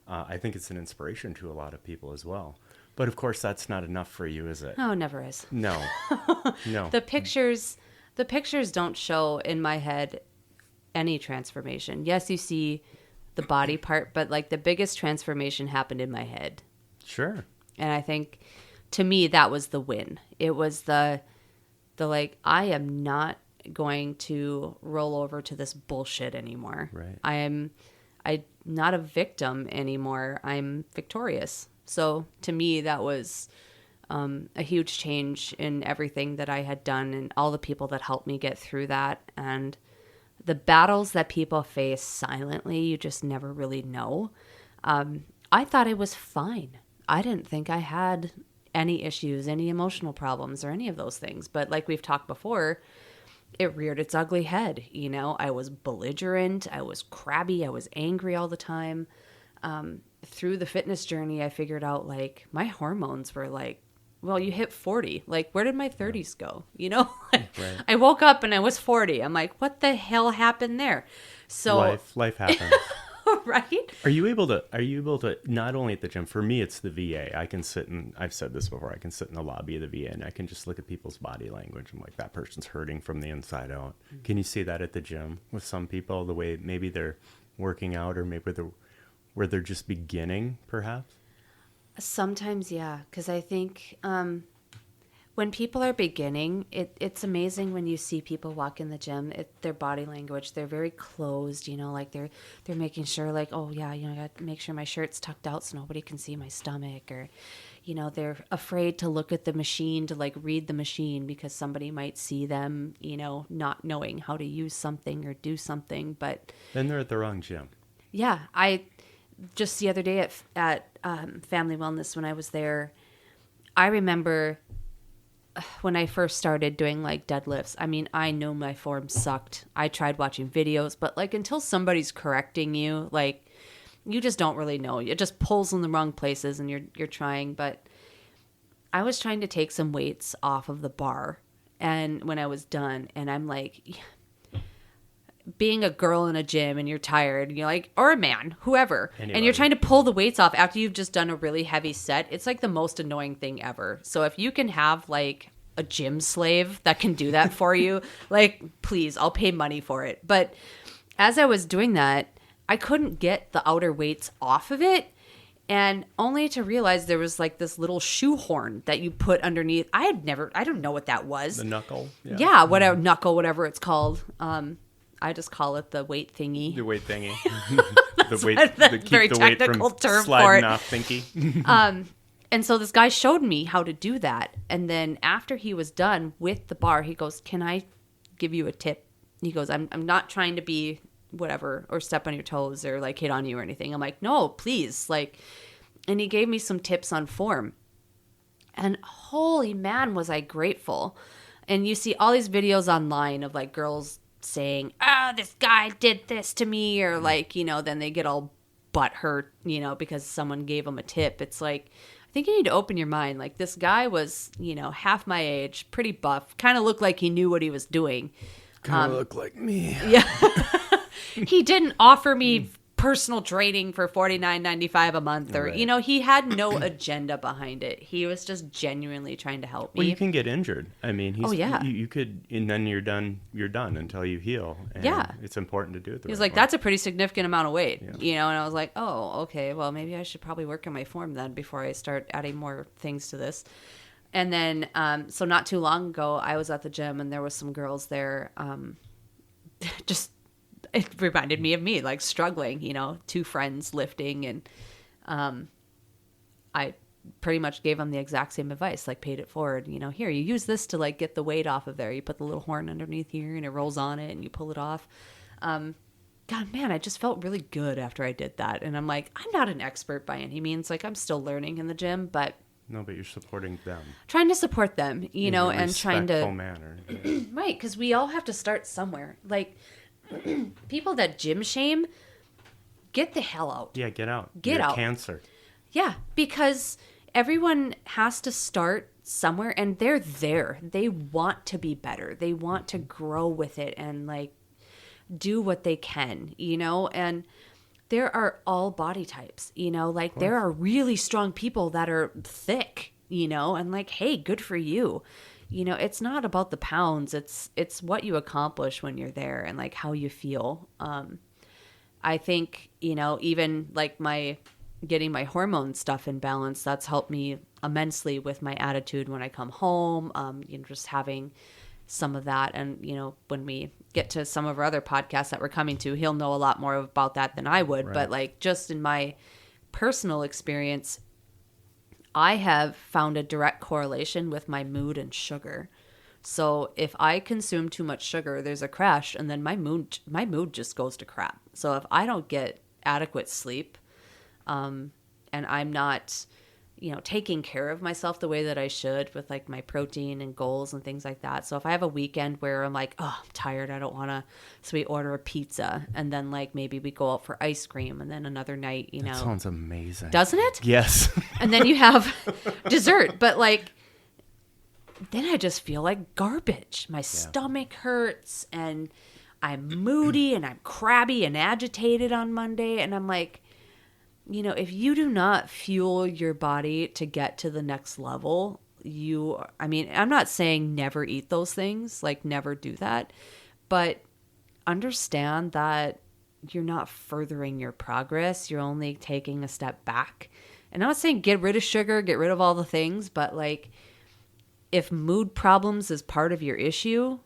I think it's an inspiration to a lot of people as well. But of course, that's not enough for you, is it? no, it never is. No, no. The pictures don't show in my head any transformation. Yes, you see the body part, but like the biggest transformation happened in my head. Sure. And I think to me that was the win. It was the like, I am not going to roll over to this bullshit anymore. Right. I'm not a victim anymore. I'm victorious. So to me that was a huge change in everything that I had done and all the people that helped me get through that. And the battles that people face silently, you just never really know. I thought I was fine. I didn't think I had any issues, any emotional problems or any of those things. But like we've talked before, it reared its ugly head. You know, I was belligerent. I was crabby. I was angry all the time. Through the fitness journey, I figured out like my hormones were like, well, you hit 40. Like, where did my 30s go? You know, Right. I woke up and I was 40. I'm like, what the hell happened there? So Life happens. right? Are you able to not only at the gym, for me it's the VA. I can sit in, I've said this before, I can sit in the lobby of the VA and I can just look at people's body language. I'm like, that person's hurting from the inside out. Can you see that at the gym with some people, the way maybe they're working out or maybe where they're just beginning perhaps? Sometimes, yeah, because I think when people are beginning, it's amazing when you see people walk in the gym. Their body language, they're very closed, you know, like they're making sure, like, oh yeah, you know, I got to make sure my shirt's tucked out so nobody can see my stomach, or, you know, they're afraid to look at the machine to like read the machine because somebody might see them, you know, not knowing how to use something or do something. But Then they're at the wrong gym. yeah, I just the other day at Family Wellness when I was there, I remember when I first started doing like deadlifts, I mean, I know my form sucked. I tried watching videos, but like until somebody's correcting you, like you just don't really know. It just pulls in the wrong places and you're trying. But I was trying to take some weights off of the bar, and when I was done, and I'm like, being a girl in a gym and you're tired, and you're like, or a man, whoever, Anybody. and you're trying to pull the weights off after you've just done a really heavy set, it's like the most annoying thing ever. So if you can have like a gym slave that can do that for you, like, please, I'll pay money for it. But as I was doing that, I couldn't get the outer weights off of it. And only to realize there was like this little shoehorn that you put underneath. I don't know what that was. The knuckle. Yeah, whatever, knuckle, whatever it's called. I just call it the weight thingy. The weight thingy. That's the very technical term for it. Off thingy. And so this guy showed me how to do that. And then after he was done with the bar, he goes, "Can I give you a tip?" He goes, I'm not trying to be whatever or step on your toes or like hit on you or anything. I'm like, "No, please." Like, and he gave me some tips on form. And holy man, was I grateful. And you see all these videos online of like girls saying, "Oh, this guy did this to me," or like, you know, then they get all butthurt, you know, because someone gave them a tip. It's like, I think you need to open your mind. Like, this guy was, you know, half my age, pretty buff, kind of looked like he knew what he was doing. Kind of look like me. Yeah. He didn't offer me personal training for $49.95 a month, or Right. you know, he had no agenda behind it. He was just genuinely trying to help me. Well, you can get injured. I mean, yeah. you could, and then you're done until you heal. And Yeah. it's important to do it. He was like, way. "That's a pretty significant amount of weight," Yeah. you know, and I was like, "Oh, okay, well, maybe I should probably work on my form then before I start adding more things to this." And then, so not too long ago, I was at the gym and there was some girls there. Just, it reminded me of me, like struggling, you know, two friends lifting, and I pretty much gave them the exact same advice, like paid it forward, you know, "Here, you use this to like get the weight off of there. You put the little horn underneath here and it rolls on it and you pull it off." God, man, I just felt really good after I did that. And I'm like, I'm not an expert by any means. Like, I'm still learning in the gym, but No, but you're supporting them. trying to support them, you know, in a and trying to, respectful manner. Yeah. right, because we all have to start somewhere. Like, people that gym shame, get the hell out. Yeah, get out. Get You're out. Cancer. Yeah, because everyone has to start somewhere, and they're there. They want to be better. They want to grow with it and like do what they can, you know, and there are all body types, you know, like there are really strong people that are thick, you know, and like, hey, good for you. You know, it's not about the pounds. It's what you accomplish when you're there and like how you feel. I think, you know, even like getting my hormone stuff in balance, that's helped me immensely with my attitude when I come home. You know, just having some of that. And, you know, when we get to some of our other podcasts that we're coming to, he'll know a lot more about that than I would. Right. But like, just in my personal experience, I have found a direct correlation with my mood and sugar. So if I consume too much sugar, there's a crash, and then my mood just goes to crap. So if I don't get adequate sleep, and I'm not, you know, taking care of myself the way that I should with like my protein and goals and things like that. So if I have a weekend where I'm like, "Oh, I'm tired, I don't want to," so we order a pizza, and then like maybe we go out for ice cream, and then another night, you know. That sounds amazing. Doesn't it? Yes. And then you have dessert, but like, then I just feel like garbage. My stomach hurts, and I'm moody, and I'm crabby and agitated on Monday, and I'm like, you know, if you do not fuel your body to get to the next level, I mean, I'm not saying never eat those things, like never do that, but understand that you're not furthering your progress. You're only taking a step back. And I'm not saying get rid of sugar, get rid of all the things, but like, if mood problems is part of your issue,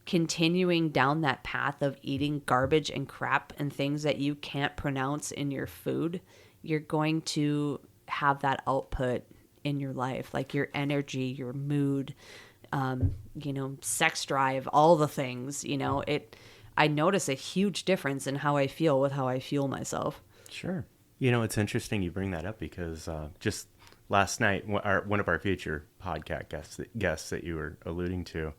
continuing down that path of eating garbage and crap and things that you can't pronounce in your food, you're going to have that output in your life, like your energy, your mood, you know, sex drive, all the things, you know, I notice a huge difference in how I feel with how I fuel myself. Sure. You know, it's interesting you bring that up because just last night, one of our future podcast guests that you were alluding to,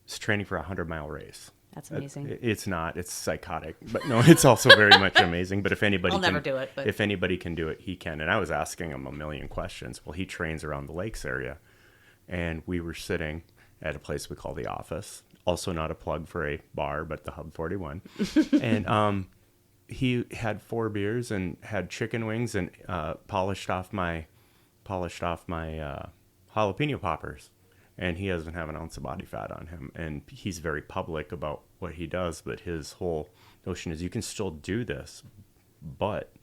is training for a 100-mile race. That's amazing. It's not. It's psychotic, but no, it's also very much amazing. But if anybody I'll never do it. But if anybody can do it, he can. And I was asking him a million questions. Well, he trains around the lakes area, and we were sitting at a place we call the Office. Also, not a plug for a bar, but the Hub 41. And he had 4 beers and had chicken wings and polished off my jalapeno poppers. And he doesn't have an ounce of body fat on him. And he's very public about what he does. But his whole notion is you can still do this, but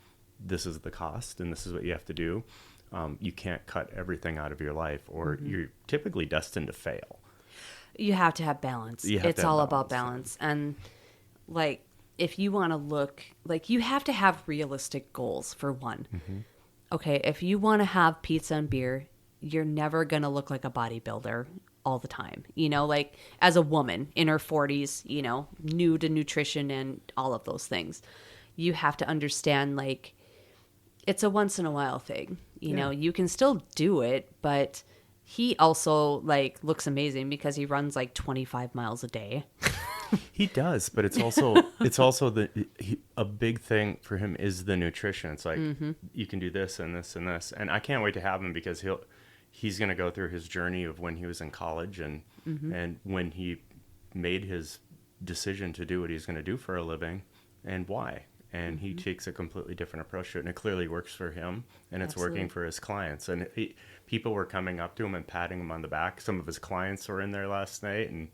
this is the cost and this is what you have to do. You can't cut everything out of your life or you're typically destined to fail. You have to have balance. It's all about balance. And like, if you want to look, like, you have to have realistic goals for one. Okay, if you want to have pizza and beer, you're never going to look like a bodybuilder all the time. You know, like as a woman in her 40s, you know, new to nutrition and all of those things, you have to understand, like, it's a once in a while thing. You know, you can still do it, but he also, like, looks amazing because he runs like 25 miles a day. He does, but it's also a big thing for him is the nutrition. It's like you can do this and this and this, and I can't wait to have him because he's going to go through his journey of when he was in college and when he made his decision to do what he's going to do for a living and why. And he takes a completely different approach to it, and it clearly works for him, and it's working for his clients. And people were coming up to him and patting him on the back. Some of his clients were in there last night, and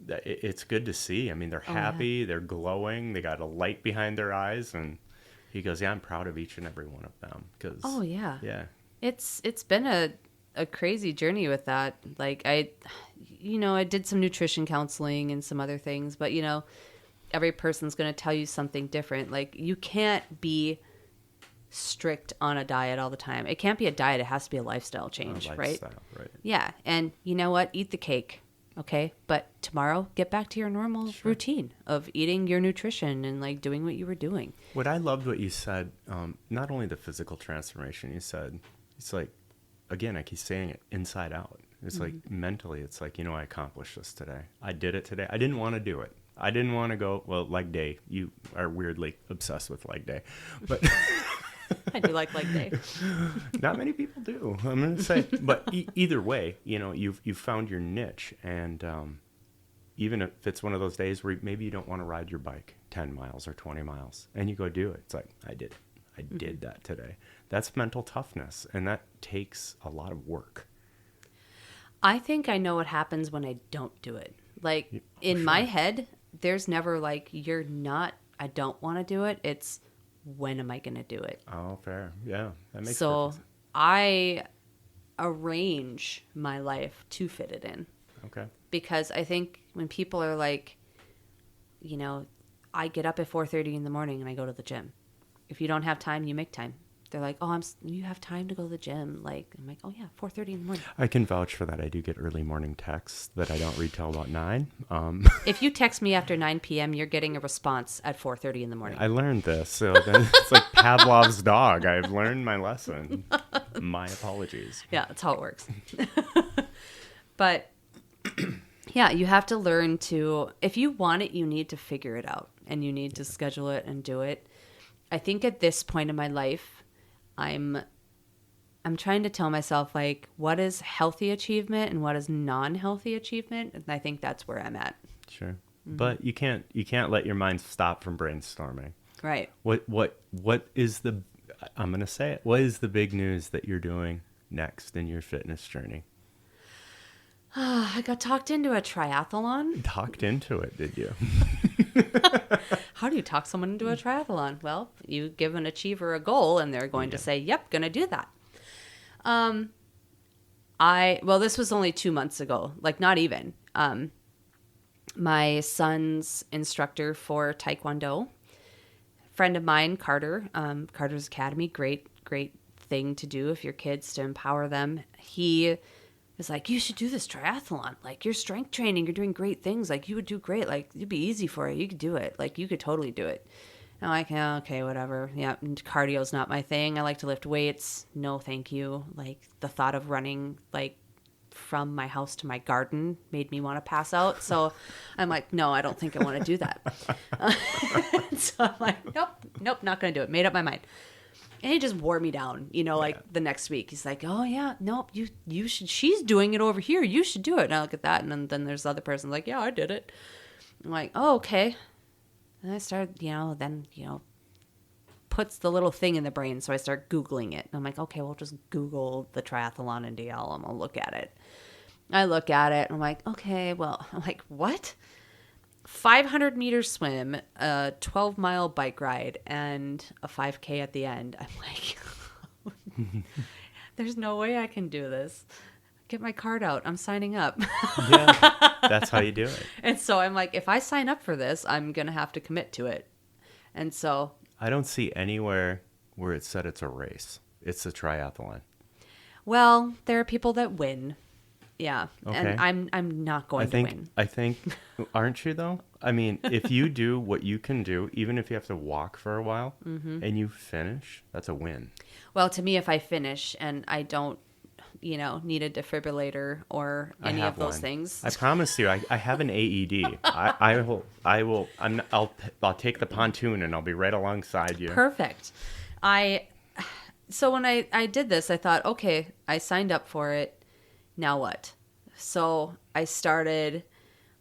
it's good to see. I mean, they're happy, they're glowing, they got a light behind their eyes, and he goes, "Yeah, I'm proud of each and every one of them." Because yeah, it's been a crazy journey with that. Like I did some nutrition counseling and some other things, but you know, every person's going to tell you something different. Like, you can't be strict on a diet all the time. It can't be a diet. It has to be a lifestyle change, right? Yeah. And you know what? Eat the cake. Okay. But tomorrow, get back to your normal routine of eating your nutrition and like doing what you were doing. What I loved what you said, not only the physical transformation you said, it's like, again, I keep saying it, inside out. It's like mentally, it's like, you know, I accomplished this today. I did it today. I didn't want to do it. I didn't want to go, well, leg day. You are weirdly obsessed with leg day. But I do like leg day. Not many people do, I'm going to say. But either way, you know, you've found your niche. And even if it's one of those days where maybe you don't want to ride your bike 10 miles or 20 miles, and you go do it. It's like, I did it. I did that today. That's mental toughness, and that takes a lot of work. I think I know what happens when I don't do it. Like, in my head, there's never like, I don't want to do it. It's, when am I going to do it? Oh, fair. Yeah, that makes sense. So I arrange my life to fit it in. Okay. Because I think when people are like, you know, I get up at 4:30 in the morning and I go to the gym. If you don't have time, you make time. They're like, oh, you have time to go to the gym. Like, I'm like, oh yeah, 4:30 in the morning. I can vouch for that. I do get early morning texts that I don't read till about 9. If you text me after 9 p.m., you're getting a response at 4:30 in the morning. I learned this. So then it's like Pavlov's dog. I've learned my lesson. My apologies. Yeah, that's how it works. But yeah, you have to learn to, if you want it, you need to figure it out and you need to schedule it and do it. I think at this point in my life, I'm trying to tell myself, like, what is healthy achievement and what is non-healthy achievement, and I think that's where I'm at. Sure. But you can't let your mind stop from brainstorming. Right. What is the, I'm going to say it, what is the big news that you're doing next in your fitness journey? I got talked into a triathlon. Talked into it, did you? How do you talk someone into a triathlon? Well, you give an achiever a goal and they're going to say, yep, going to do that. This was only 2 months ago, like not even. My son's instructor for Taekwondo, friend of mine, Carter, Carter's Academy, great thing to do if your kids, to empower them. He is like, you should do this triathlon. Like, you're strength training, you're doing great things. Like, you would do great. Like, it'd be easy for you. You could do it. Like, you could totally do it. I'm like, yeah, okay, whatever. Yeah, cardio's not my thing. I like to lift weights. No, thank you. Like the thought of running like from my house to my garden made me want to pass out. So I'm like, no, I don't think I want to do that. So I'm like, nope, not going to do it. Made up my mind. And he just wore me down, like the next week. He's like, oh, yeah, nope, you should. She's doing it over here. You should do it. And I look at that. And then there's the other person like, yeah, I did it. I'm like, oh, okay. And I started, puts the little thing in the brain. So I start Googling it. And I'm like, okay, we'll just Google the triathlon in DL and I'll look at it. I look at it and I'm like, okay, well, I'm like, what? 500 meter swim, a 12-mile bike ride, and a 5K at the end. I'm like, there's no way I can do this. Get my card out. I'm signing up. Yeah, that's how you do it. And so I'm like, if I sign up for this, I'm going to have to commit to it. And so I don't see anywhere where it said it's a race. It's a triathlon. Well, there are people that win. Yeah. Okay. And I'm not going to win. I think, aren't you though? I mean, if you do what you can do, even if you have to walk for a while and you finish, that's a win. Well, to me, if I finish and I don't, need a defibrillator or any of those things. I promise you, I have an AED. I'll take the pontoon and I'll be right alongside you. Perfect. So when I did this, I thought, okay, I signed up for it. Now what? So I started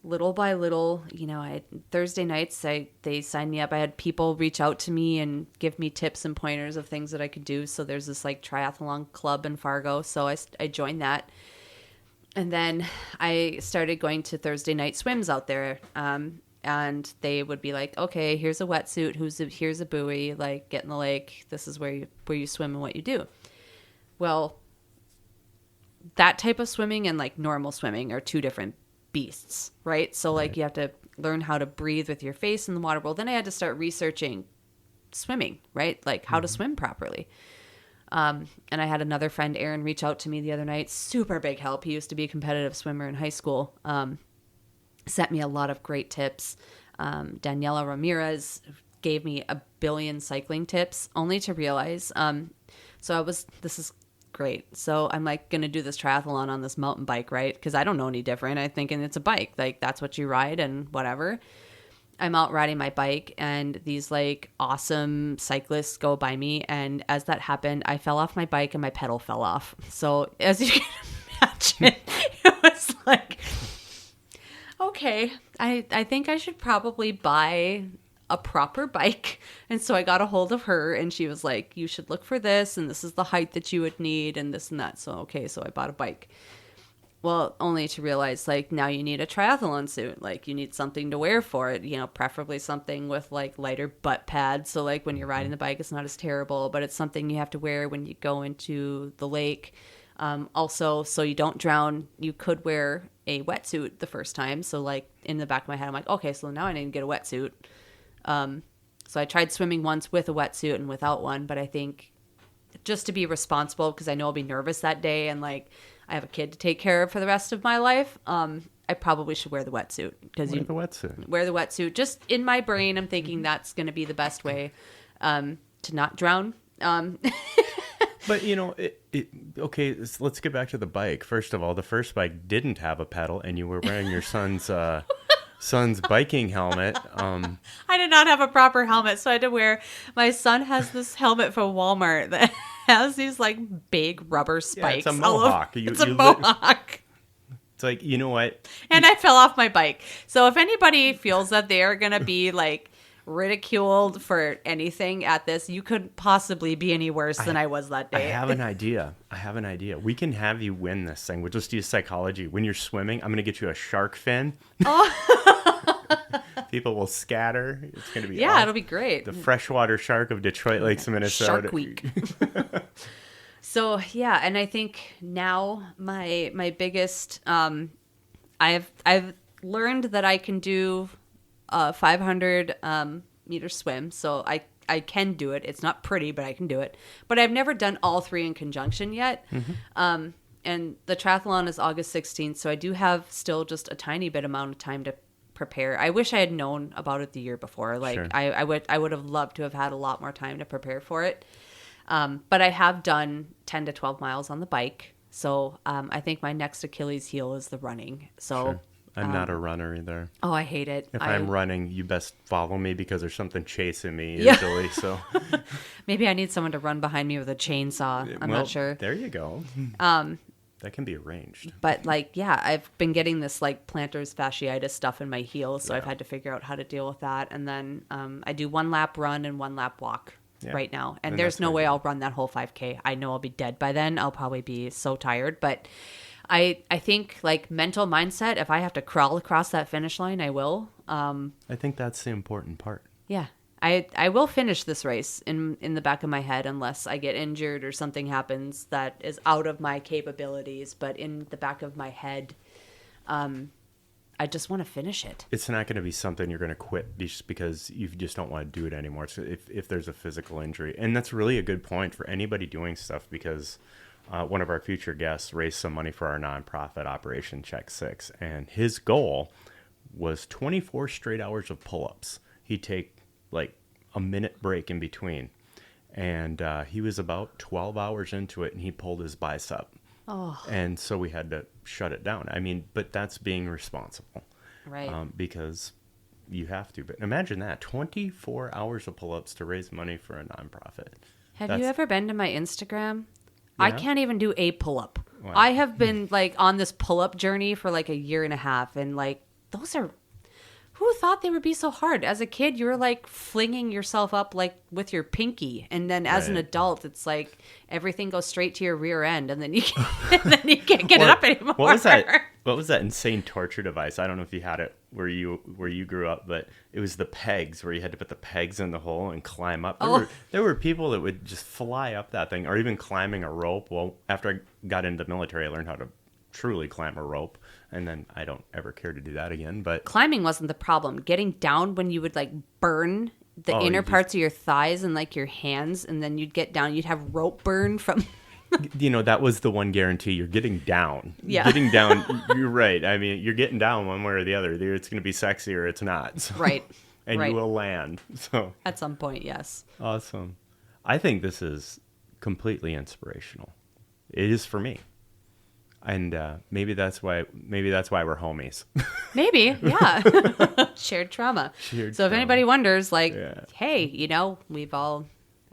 little by little, Thursday nights, they signed me up. I had people reach out to me and give me tips and pointers of things that I could do. So there's this like triathlon club in Fargo. So I joined that. And then I started going to Thursday night swims out there. And they would be like, okay, here's a wetsuit. Here's a buoy, like get in the lake. This is where you swim and what you do. Well, that type of swimming and like normal swimming are two different beasts, right? So like you have to learn how to breathe with your face in the water. Well, then I had to start researching swimming, right? Like how to swim properly. And I had another friend, Aaron, reach out to me the other night. Super big help. He used to be a competitive swimmer in high school. Sent me a lot of great tips. Daniela Ramirez gave me a billion cycling tips, only to realize, this is great. So I'm like going to do this triathlon on this mountain bike, right? Because I don't know any different. I'm thinking it's a bike. Like that's what you ride and whatever. I'm out riding my bike and these like awesome cyclists go by me. And as that happened, I fell off my bike and my pedal fell off. So as you can imagine, it was like, okay, I think I should probably buy a proper bike. And so I got a hold of her and she was like, you should look for this and this is the height that you would need and this and that. So okay, so I bought a bike. Well, only to realize like now you need a triathlon suit. Like you need something to wear for it, preferably something with like lighter butt pads. So like when you're riding the bike, it's not as terrible, but it's something you have to wear when you go into the lake. Also, so you don't drown, you could wear a wetsuit the first time. So like in the back of my head, I'm like, okay, so now I need to get a wetsuit. So I tried swimming once with a wetsuit and without one, but I think just to be responsible, because I know I'll be nervous that day and like I have a kid to take care of for the rest of my life. I probably should wear the wetsuit wear the wetsuit. Just in my brain, I'm thinking that's going to be the best way, to not drown. But okay, let's get back to the bike. First of all, the first bike didn't have a pedal and you were wearing your son's biking helmet. I did not have a proper helmet, so I had to wear. My son has this helmet from Walmart that has these like big rubber spikes. Yeah, it's a mohawk. It's a mohawk. It's like, you know what? And I fell off my bike. So if anybody feels that they are gonna be like ridiculed for anything at this, you couldn't possibly be any worse than I was that day. I have an idea. We can have you win this thing. We'll just use psychology. When you're swimming, I'm going to get you a shark fin. Oh. People will scatter. It's going to be awesome. It'll be great. The freshwater shark of Detroit Lakes, Minnesota. Shark Week. So, yeah, and I think now my biggest I've learned that I can do 500 meter swim. So I can do it. It's not pretty, but I can do it. But I've never done all three in conjunction yet. Mm-hmm. And the triathlon is August 16th. So I do have still just a tiny bit amount of time to prepare. I wish I had known about it the year before. Like Sure. I would have loved to have had a lot more time to prepare for it. But I have done 10 to 12 miles on the bike. So I think my next Achilles heel is the running. So, Sure. I'm not a runner either. oh, I hate it. If I'm running, you best follow me because there's something chasing me Yeah. usually. So Maybe I need someone to run behind me with a chainsaw. I'm well, not sure. There you go. That can be arranged. But like, yeah, I've been getting this like plantar fasciitis stuff in my heel. So I've Yeah. had to figure out how to deal with that. And then I do 1 lap run and 1 lap walk Yeah. right now. And And there's that's no very way good. I'll run that whole 5K. I know I'll be dead by then. I'll probably be so tired. But I think like mental mindset, if I have to crawl across that finish line, I will. I think that's the important part. Yeah. I will finish this race in the back of my head unless I get injured or something happens that is out of my capabilities. But in the back of my head, I just want to finish it. It's not going to be something you're going to quit just because you just don't want to do it anymore. So if there's a physical injury, and that's really a good point for anybody doing stuff because one of our future guests raised some money for our nonprofit Operation Check 6, and his goal was 24 straight hours of pull-ups. He'd take like a minute break in between, and he was about 12 hours into it, and he pulled his bicep. Oh, And so we had to shut it down. I mean, but that's being responsible. right. Because you have to. But imagine that, 24 hours of pull-ups to raise money for a nonprofit. Have you ever been to my Instagram? Yeah. I can't even do a pull-up. Wow. I have been like on this pull-up journey for like a year and a half. And like, those are, who thought they would be so hard? As a kid, you were like flinging yourself up like with your pinky. And then as an Right. adult, it's like everything goes straight to your rear end. And then you can't get it Or- up anymore. What was that? What was that insane torture device? I don't know if you had it where you grew up, but it was the pegs where you had to put the pegs in the hole and climb up. There were people that would just fly up that thing, or even climbing a rope. Well, after I got into the military, I learned how to truly climb a rope, and then I don't ever care to do that again. But Climbing wasn't the problem. Getting down when you would like burn the Oh, inner you just- parts of your thighs and like your hands, and then you'd get down, you'd have rope burn from. that was the one guarantee: you're getting down. Yeah. Getting down. You're right. I mean, you're getting down one way or the other. Either it's going to be sexy or it's not. So- Right. And Right. you will land. So At some point, yes. awesome. I think this is completely inspirational. It is for me. And maybe that's why we're homies. Maybe, yeah. Shared trauma. Shared so if trauma. anybody wonders, like, Yeah. hey, we've all,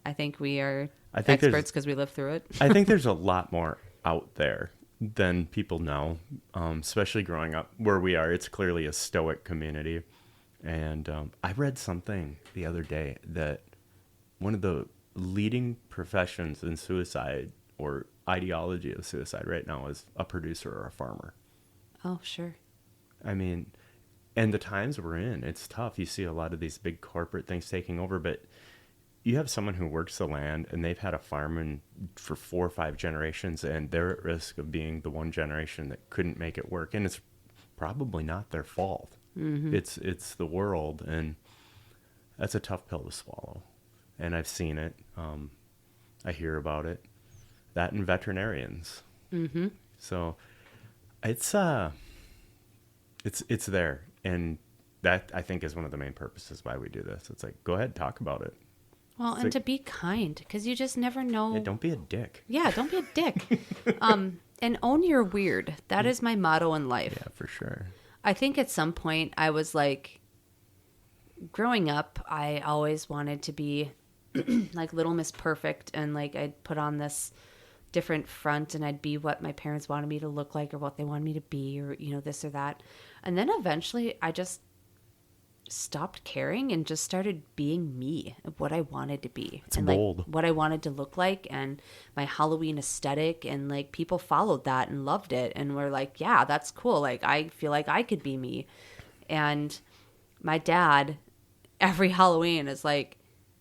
I think we are I think there's- experts because we lived through it. I think there's a lot more out there than people know, especially growing up where we are. It's clearly a stoic community. And I read something the other day that one of the leading professions in suicide or ideology of suicide right now is a producer or a farmer. Oh, sure. I mean, and the times we're in, it's tough. You see a lot of these big corporate things taking over, but you have someone who works the land and they've had a farm for 4 or 5 generations, and they're at risk of being the one generation that couldn't make it work. And it's probably not their fault. Mm-hmm. It's the world, and that's a tough pill to swallow. And I've seen it. I hear about it. That and veterinarians. Mm-hmm. So it's there, and that I think is one of the main purposes why we do this. It's like, go ahead, talk about it. Well, It's and like- to be kind, because you just never know. Yeah, don't be a dick. Yeah, don't be a dick. And own your weird. That is my motto in life. Yeah, for sure. I think at some point I was like, growing up, I always wanted to be like Little Miss Perfect, and like I'd put on this different front and I'd be what my parents wanted me to look like or what they wanted me to be, or this or that. And then eventually I just stopped caring and just started being me, what I wanted to be. It's and bold. like what I wanted to look like, and my Halloween aesthetic, and like people followed that and loved it and were like, yeah, that's cool. Like I feel like I could be me. And my dad every Halloween is like,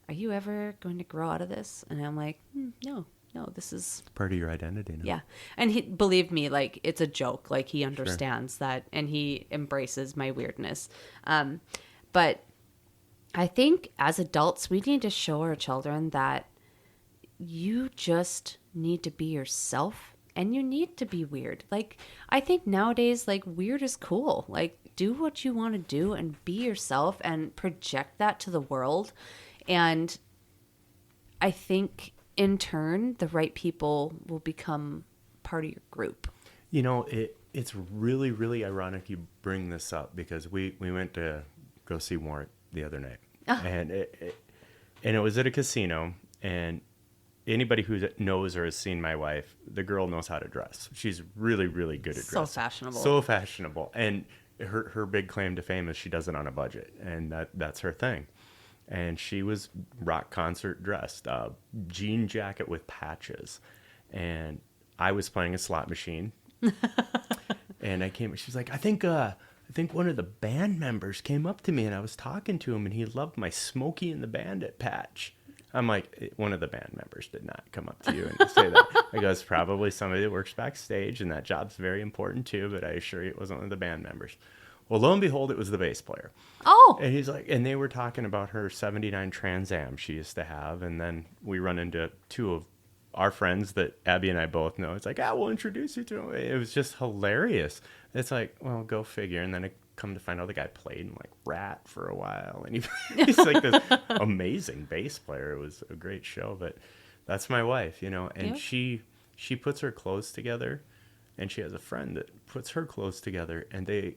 are you ever going to grow out of this? And I'm like, no, this is Part of your identity now. yeah. And he believed me, like it's a joke. Like he understands that, and he embraces my weirdness. But I think as adults, we need to show our children that you just need to be yourself, and you need to be weird. Like, I think nowadays, like, weird is cool. Like, do what you want to do and be yourself and project that to the world. And I think in turn, the right people will become part of your group. You know, it's really, really ironic you bring this up, because we went to go see Warrant the other night. Oh. And it was at a casino, and anybody who knows or has seen my wife, the girl knows how to dress. She's really, really good at dressing. So fashionable. So fashionable. And her big claim to fame is she does it on a budget, and that's her thing. And she was rock concert dressed, jean jacket with patches, and I was playing a slot machine. And she's like, I think one of the band members came up to me, and I was talking to him, and he loved my Smokey and the Bandit patch. I'm like, one of the band members did not come up to you and say that. I go, it's probably somebody that works backstage, and that job's very important too, but I assure you it wasn't one of the band members. Well, lo and behold, it was the bass player. Oh. And he's like, and they were talking about her 79 Trans Am she used to have, and then we run into two of our friends that Abby and I both know. It's like, we'll introduce you to him. It was just hilarious. It's like, well, go figure. And then I come to find out the guy played in like Rat for a while, and he's like this amazing bass player. It was a great show. But that's my wife, you know, and she puts her clothes together, and she has a friend that puts her clothes together, and they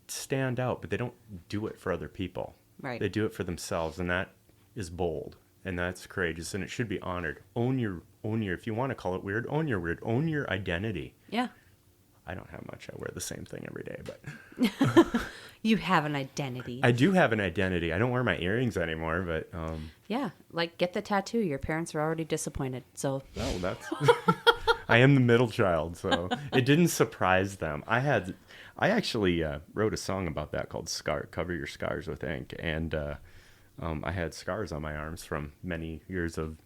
stand out, but they don't do it for other people. Right. They do it for themselves, and that is bold, and that's courageous, and it should be honored. Own your, if you want to call it weird, own your identity. Yeah. I don't have much. I wear the same thing every day, but you have an identity. I do have an identity. I don't wear my earrings anymore, but yeah, like get the tattoo. Your parents are already disappointed, so that's I am the middle child, so it didn't surprise them. I actually wrote a song about that called Cover Your Scars with Ink, and I had scars on my arms from many years of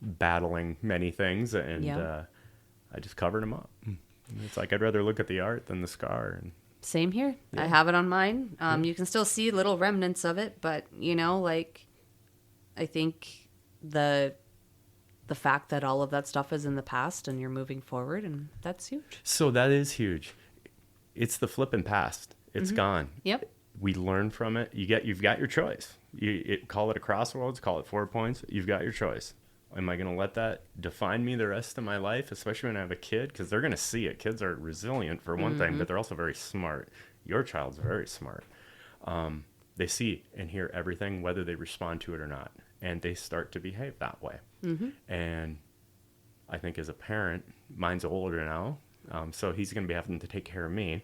battling many things, and I just covered them up. It's like I'd rather look at the art than the scar. And same here. Yeah. I have it on mine. You can still see little remnants of it, but you know, like, I think the fact that all of that stuff is in the past and you're moving forward, and that's huge. So that is huge. It's the flipping past. It's gone. Yep. We learn from it. You've got your choice. Call it a crossroads, call it 4 points. You've got your choice. Am I going to let that define me the rest of my life, especially when I have a kid? Because they're going to see it. Kids are resilient for one thing, but they're also very smart. Your child's very smart. They see and hear everything, whether they respond to it or not, and they start to behave that way. And I think as a parent, mine's older now, so he's going to be having to take care of me,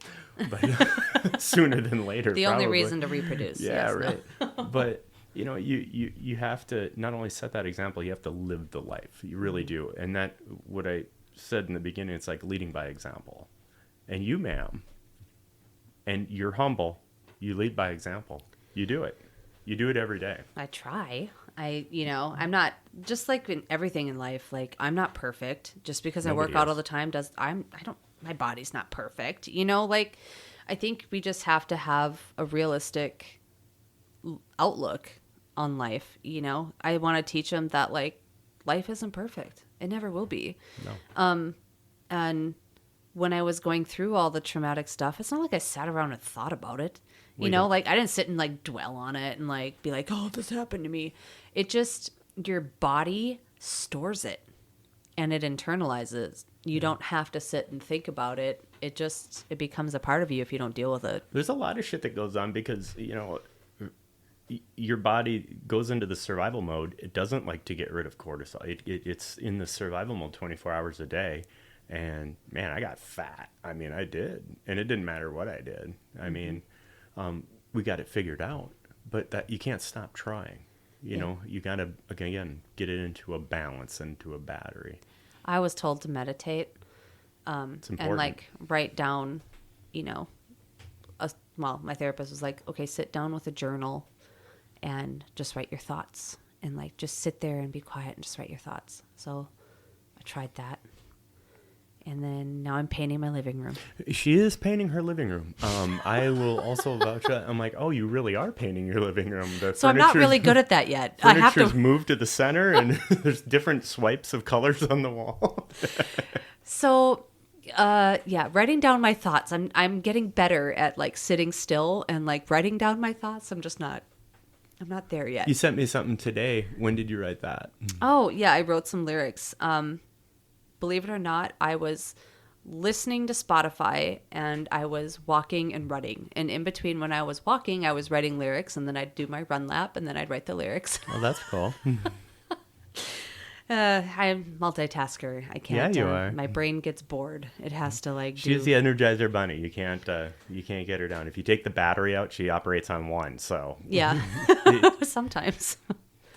but sooner than later. The only reason to reproduce. Yeah, yes, right. No. But you know, you have to not only set that example, you have to live the life. You really do. And that, what I said in the beginning, it's like leading by example. And you, ma'am, and you're humble, you lead by example. You do it. You do it every day. I try. I'm not, just like in everything in life, like I'm not perfect. Just because I work out all the time my body's not perfect. You know, like I think we just have to have a realistic outlook on life. You know, I want to teach them that like life isn't perfect. It never will be. No. And when I was going through all the traumatic stuff, it's not like I sat around and thought about it. You know, like I didn't sit and like dwell on it and like be like, oh, this happened to me. It just, your body stores it and it internalizes. You don't have to sit and think about it. It becomes a part of you if you don't deal with it. There's a lot of shit that goes on because, you know, your body goes into the survival mode. It doesn't like to get rid of cortisol. It's in the survival mode 24 hours a day. And man, I got fat. I mean, I did. And it didn't matter what I did. I mean, we got it figured out, but that you can't stop trying. You know, you got to, again, get it into a balance, into a battery. I was told to meditate and like write down, you know, my therapist was like, okay, sit down with a journal and just write your thoughts and like just sit there and be quiet and just write your thoughts. So I tried that. And then now I'm painting my living room. She is painting her living room. I will also vouch that. I'm like, oh, you really are painting your living room. So I'm not really good at that yet. I have to move to the center, and there's different swipes of colors on the wall. So, yeah, writing down my thoughts. I'm getting better at like sitting still and like writing down my thoughts. I'm not there yet. You sent me something today. When did you write that? Oh, yeah, I wrote some lyrics. Believe it or not, I was listening to Spotify and I was walking and running. And in between when I was walking, I was writing lyrics and then I'd do my run lap and then I'd write the lyrics. Oh, that's cool. I'm multitasker. I can't. Yeah, you are. My brain gets bored. It has to like She's the Energizer Bunny. You can't get her down. If you take the battery out, she operates on one. So Yeah, sometimes.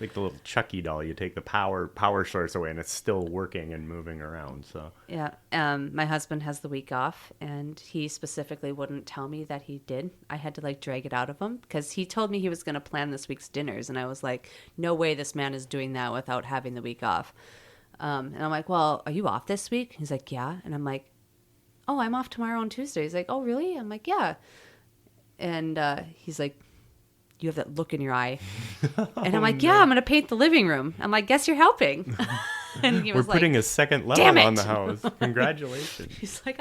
like the little Chucky doll, you take the power source away, and it's still working and moving around. So Yeah. My husband has the week off, and he specifically wouldn't tell me that he did. I had to like drag it out of him because he told me he was going to plan this week's dinners, and I was like, no way, this man is doing that without having the week off. And I'm like, well, are you off this week? He's like, yeah. And I'm like, oh, I'm off tomorrow on Tuesday. He's like, oh, really? I'm like, yeah. And he's like, you have that look in your eye. And I'm like, yeah, I'm going to paint the living room. I'm like, guess you're helping. And he was we're putting a second level on the house. Congratulations. He's like,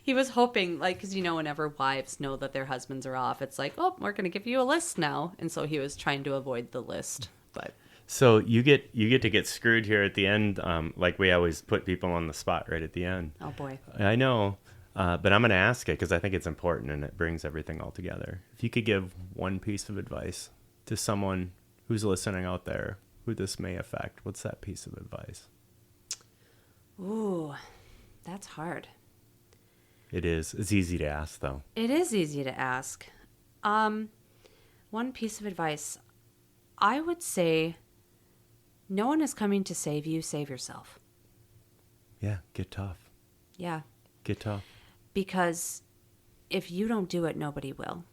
he was hoping, like, because, you know, whenever wives know that their husbands are off, it's like, oh, we're going to give you a list now. And so he was trying to avoid the list. But so you get to get screwed here at the end. Like we always put people on the spot right at the end. oh, boy. I know. But I'm going to ask it because I think it's important and it brings everything all together. If you could give one piece of advice to someone who's listening out there who this may affect, what's that piece of advice? Ooh, that's hard. It is. It's easy to ask, though. It is easy to ask. One piece of advice. I would say no one is coming to save you. Save yourself. Yeah, get tough. Yeah. Get tough. Because if you don't do it, nobody will.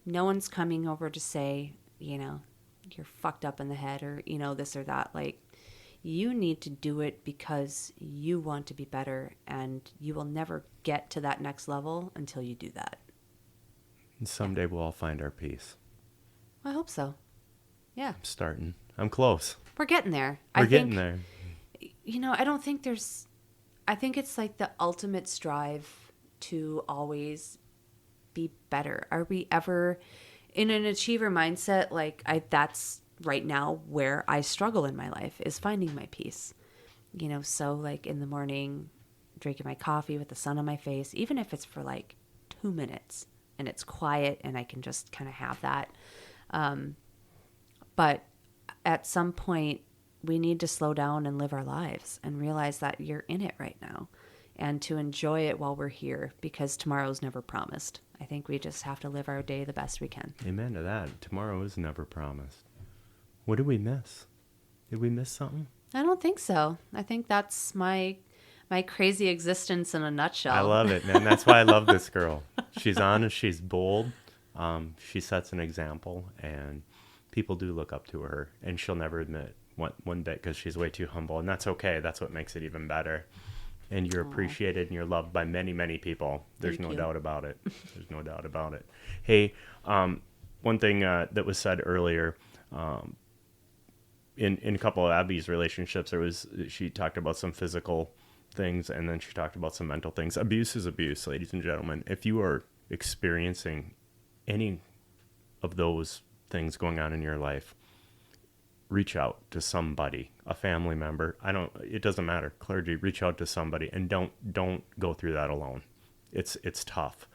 No one's coming over to say, you know, you're fucked up in the head or, you know, this or that. Like, you need to do it because you want to be better, and you will never get to that next level until you do that. And someday we'll all find our peace. I hope so. Yeah. I'm starting. I'm close. We're getting there. We're getting there. You know, I think it's like the ultimate strive to always be better. Are we ever in an achiever mindset? Like that's right now where I struggle in my life, is finding my peace. You know, so like in the morning, drinking my coffee with the sun on my face, even if it's for like 2 minutes and it's quiet and I can just kind of have that. But at some point we need to slow down and live our lives and realize that you're in it right now, and to enjoy it while we're here, because tomorrow's never promised. I think we just have to live our day the best we can. Amen to that. Tomorrow is never promised. What did we miss? Did we miss something? I don't think so. I think that's my crazy existence in a nutshell. I love it, man. That's why I love this girl. She's honest. She's bold. She sets an example, and people do look up to her, and she'll never admit one bit because she's way too humble, and that's okay. That's what makes it even better. And you're appreciated and you're loved by many, many people. There's no doubt about it. There's no doubt about it. Hey, one thing that was said earlier, in a couple of Abby's relationships, she talked about some physical things, and then she talked about some mental things. Abuse is abuse, ladies and gentlemen. If you are experiencing any of those things going on in your life, reach out to somebody, a family member. It doesn't matter. Clergy, reach out to somebody, and don't go through that alone. It's tough.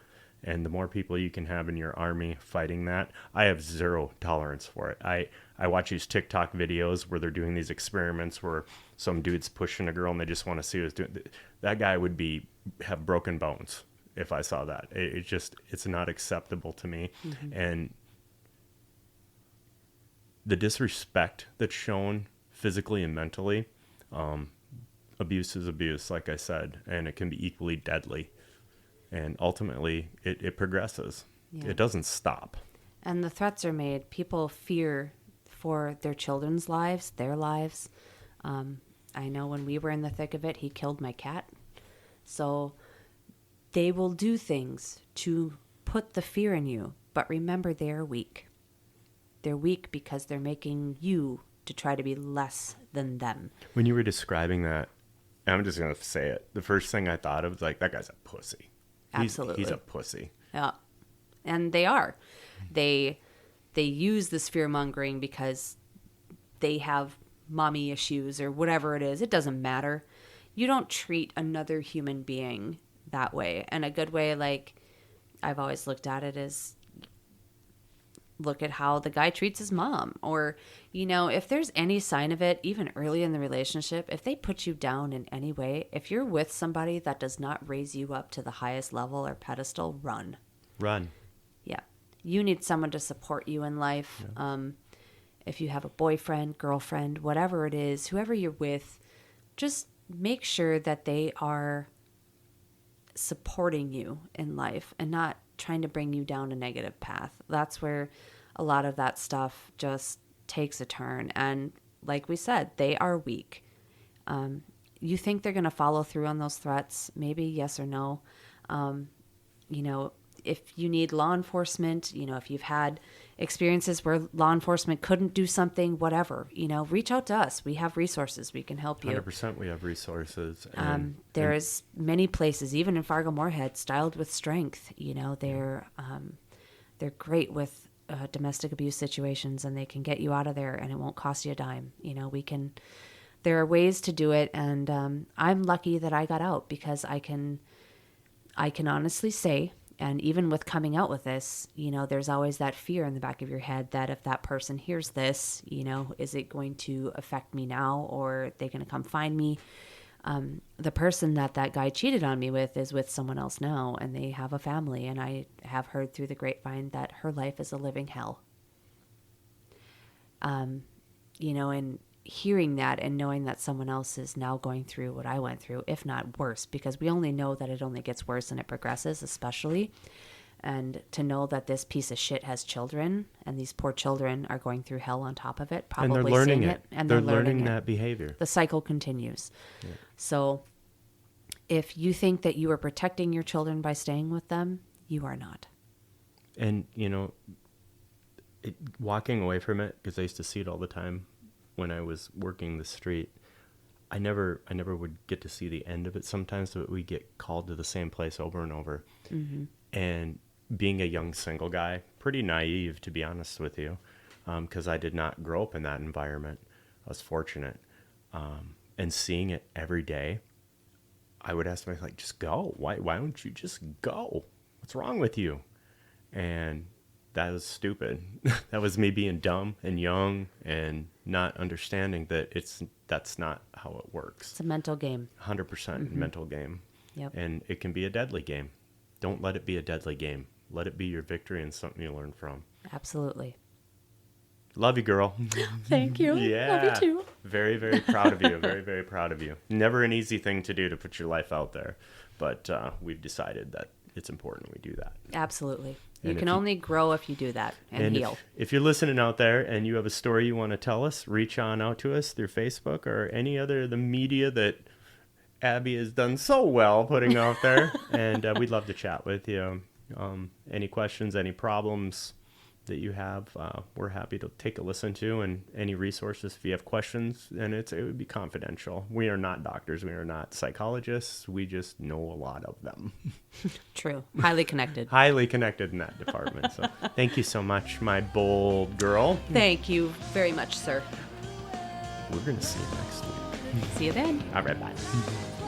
And the more people you can have in your army fighting that, I have zero tolerance for it. I watch these TikTok videos where they're doing these experiments where some dude's pushing a girl and they just want to see who's doing. That guy would have broken bones if I saw that. It's not acceptable to me. Mm-hmm. And the disrespect that's shown physically and mentally, abuse is abuse, like I said, and it can be equally deadly. And ultimately, it progresses. Yeah. It doesn't stop. And the threats are made. People fear for their children's lives, their lives. I know when we were in the thick of it, he killed my cat. So they will do things to put the fear in you. But remember, they are weak. They're weak because they're making you to try to be less than them. When you were describing that, I'm just going to say it. The first thing I thought of was like, that guy's a pussy. Absolutely. He's a pussy. Yeah. And they are. They use this fear mongering because they have mommy issues or whatever it is. It doesn't matter. You don't treat another human being that way. And a good way, like I've always looked at it, is look at how the guy treats his mom. Or, you know, if there's any sign of it, even early in the relationship, if they put you down in any way, if you're with somebody that does not raise you up to the highest level or pedestal, run. Run. Yeah. You need someone to support you in life. Yeah. If you have a boyfriend, girlfriend, whatever it is, whoever you're with, just make sure that they are supporting you in life and not trying to bring you down a negative path. That's where a lot of that stuff just takes a turn. And like we said, they are weak. You think they're going to follow through on those threats? Maybe yes or no. You know, if you need law enforcement, you know, if you've had experiences where law enforcement couldn't do something, whatever, you know, reach out to us. We have resources. We can help you. 100% we have resources. There's many places, even in Fargo-Moorhead, Styled with Strength. You know, they're great with domestic abuse situations, and they can get you out of there, and it won't cost you a dime. You know, there are ways to do it, and I'm lucky that I got out, because I can honestly say, and even with coming out with this, you know, there's always that fear in the back of your head that if that person hears this, you know, is it going to affect me now, or are they going to come find me? The person that guy cheated on me with is with someone else now, and they have a family, and I have heard through the grapevine that her life is a living hell. You know, and hearing that and knowing that someone else is now going through what I went through, if not worse, because we only know that it only gets worse and it progresses, especially. And to know that this piece of shit has children, and these poor children are going through hell on top of it, probably and they're learning it. And they're learning that behavior. The cycle continues. Yeah. So if you think that you are protecting your children by staying with them, you are not. And, you know, walking away from it, because I used to see it all the time when I was working the street, I never would get to see the end of it sometimes, but we get called to the same place over and over. Mm-hmm. And being a young single guy, pretty naive, to be honest with you, because I did not grow up in that environment. I was fortunate. And seeing it every day, I would ask myself, like, just go. Why don't you just go? What's wrong with you? And that was stupid. That was me being dumb and young and not understanding that that's not how it works. It's a mental game. 100% mental game. Yep. And it can be a deadly game. Don't let it be a deadly game. Let it be your victory and something you learn from. Absolutely. Love you, girl. Thank you. Yeah. Love you too. Very, very proud of you. Very, very proud of you. Never an easy thing to do, to put your life out there. But we've decided that it's important we do that. Absolutely. You And can only grow if you do that and heal. If you're listening out there and you have a story you want to tell us, reach on out to us through Facebook or any other of the media that Abby has done so well putting out there. And we'd love to chat with you. Any questions, any problems that you have, we're happy to take a listen to, and any resources if you have questions, and it would be confidential. We are not doctors. We are not psychologists. We just know a lot of them. True. Highly connected. Highly connected in that department. So thank you so much, my bold girl. Thank you very much, sir. We're going to see you next week. See you then. All right, bye.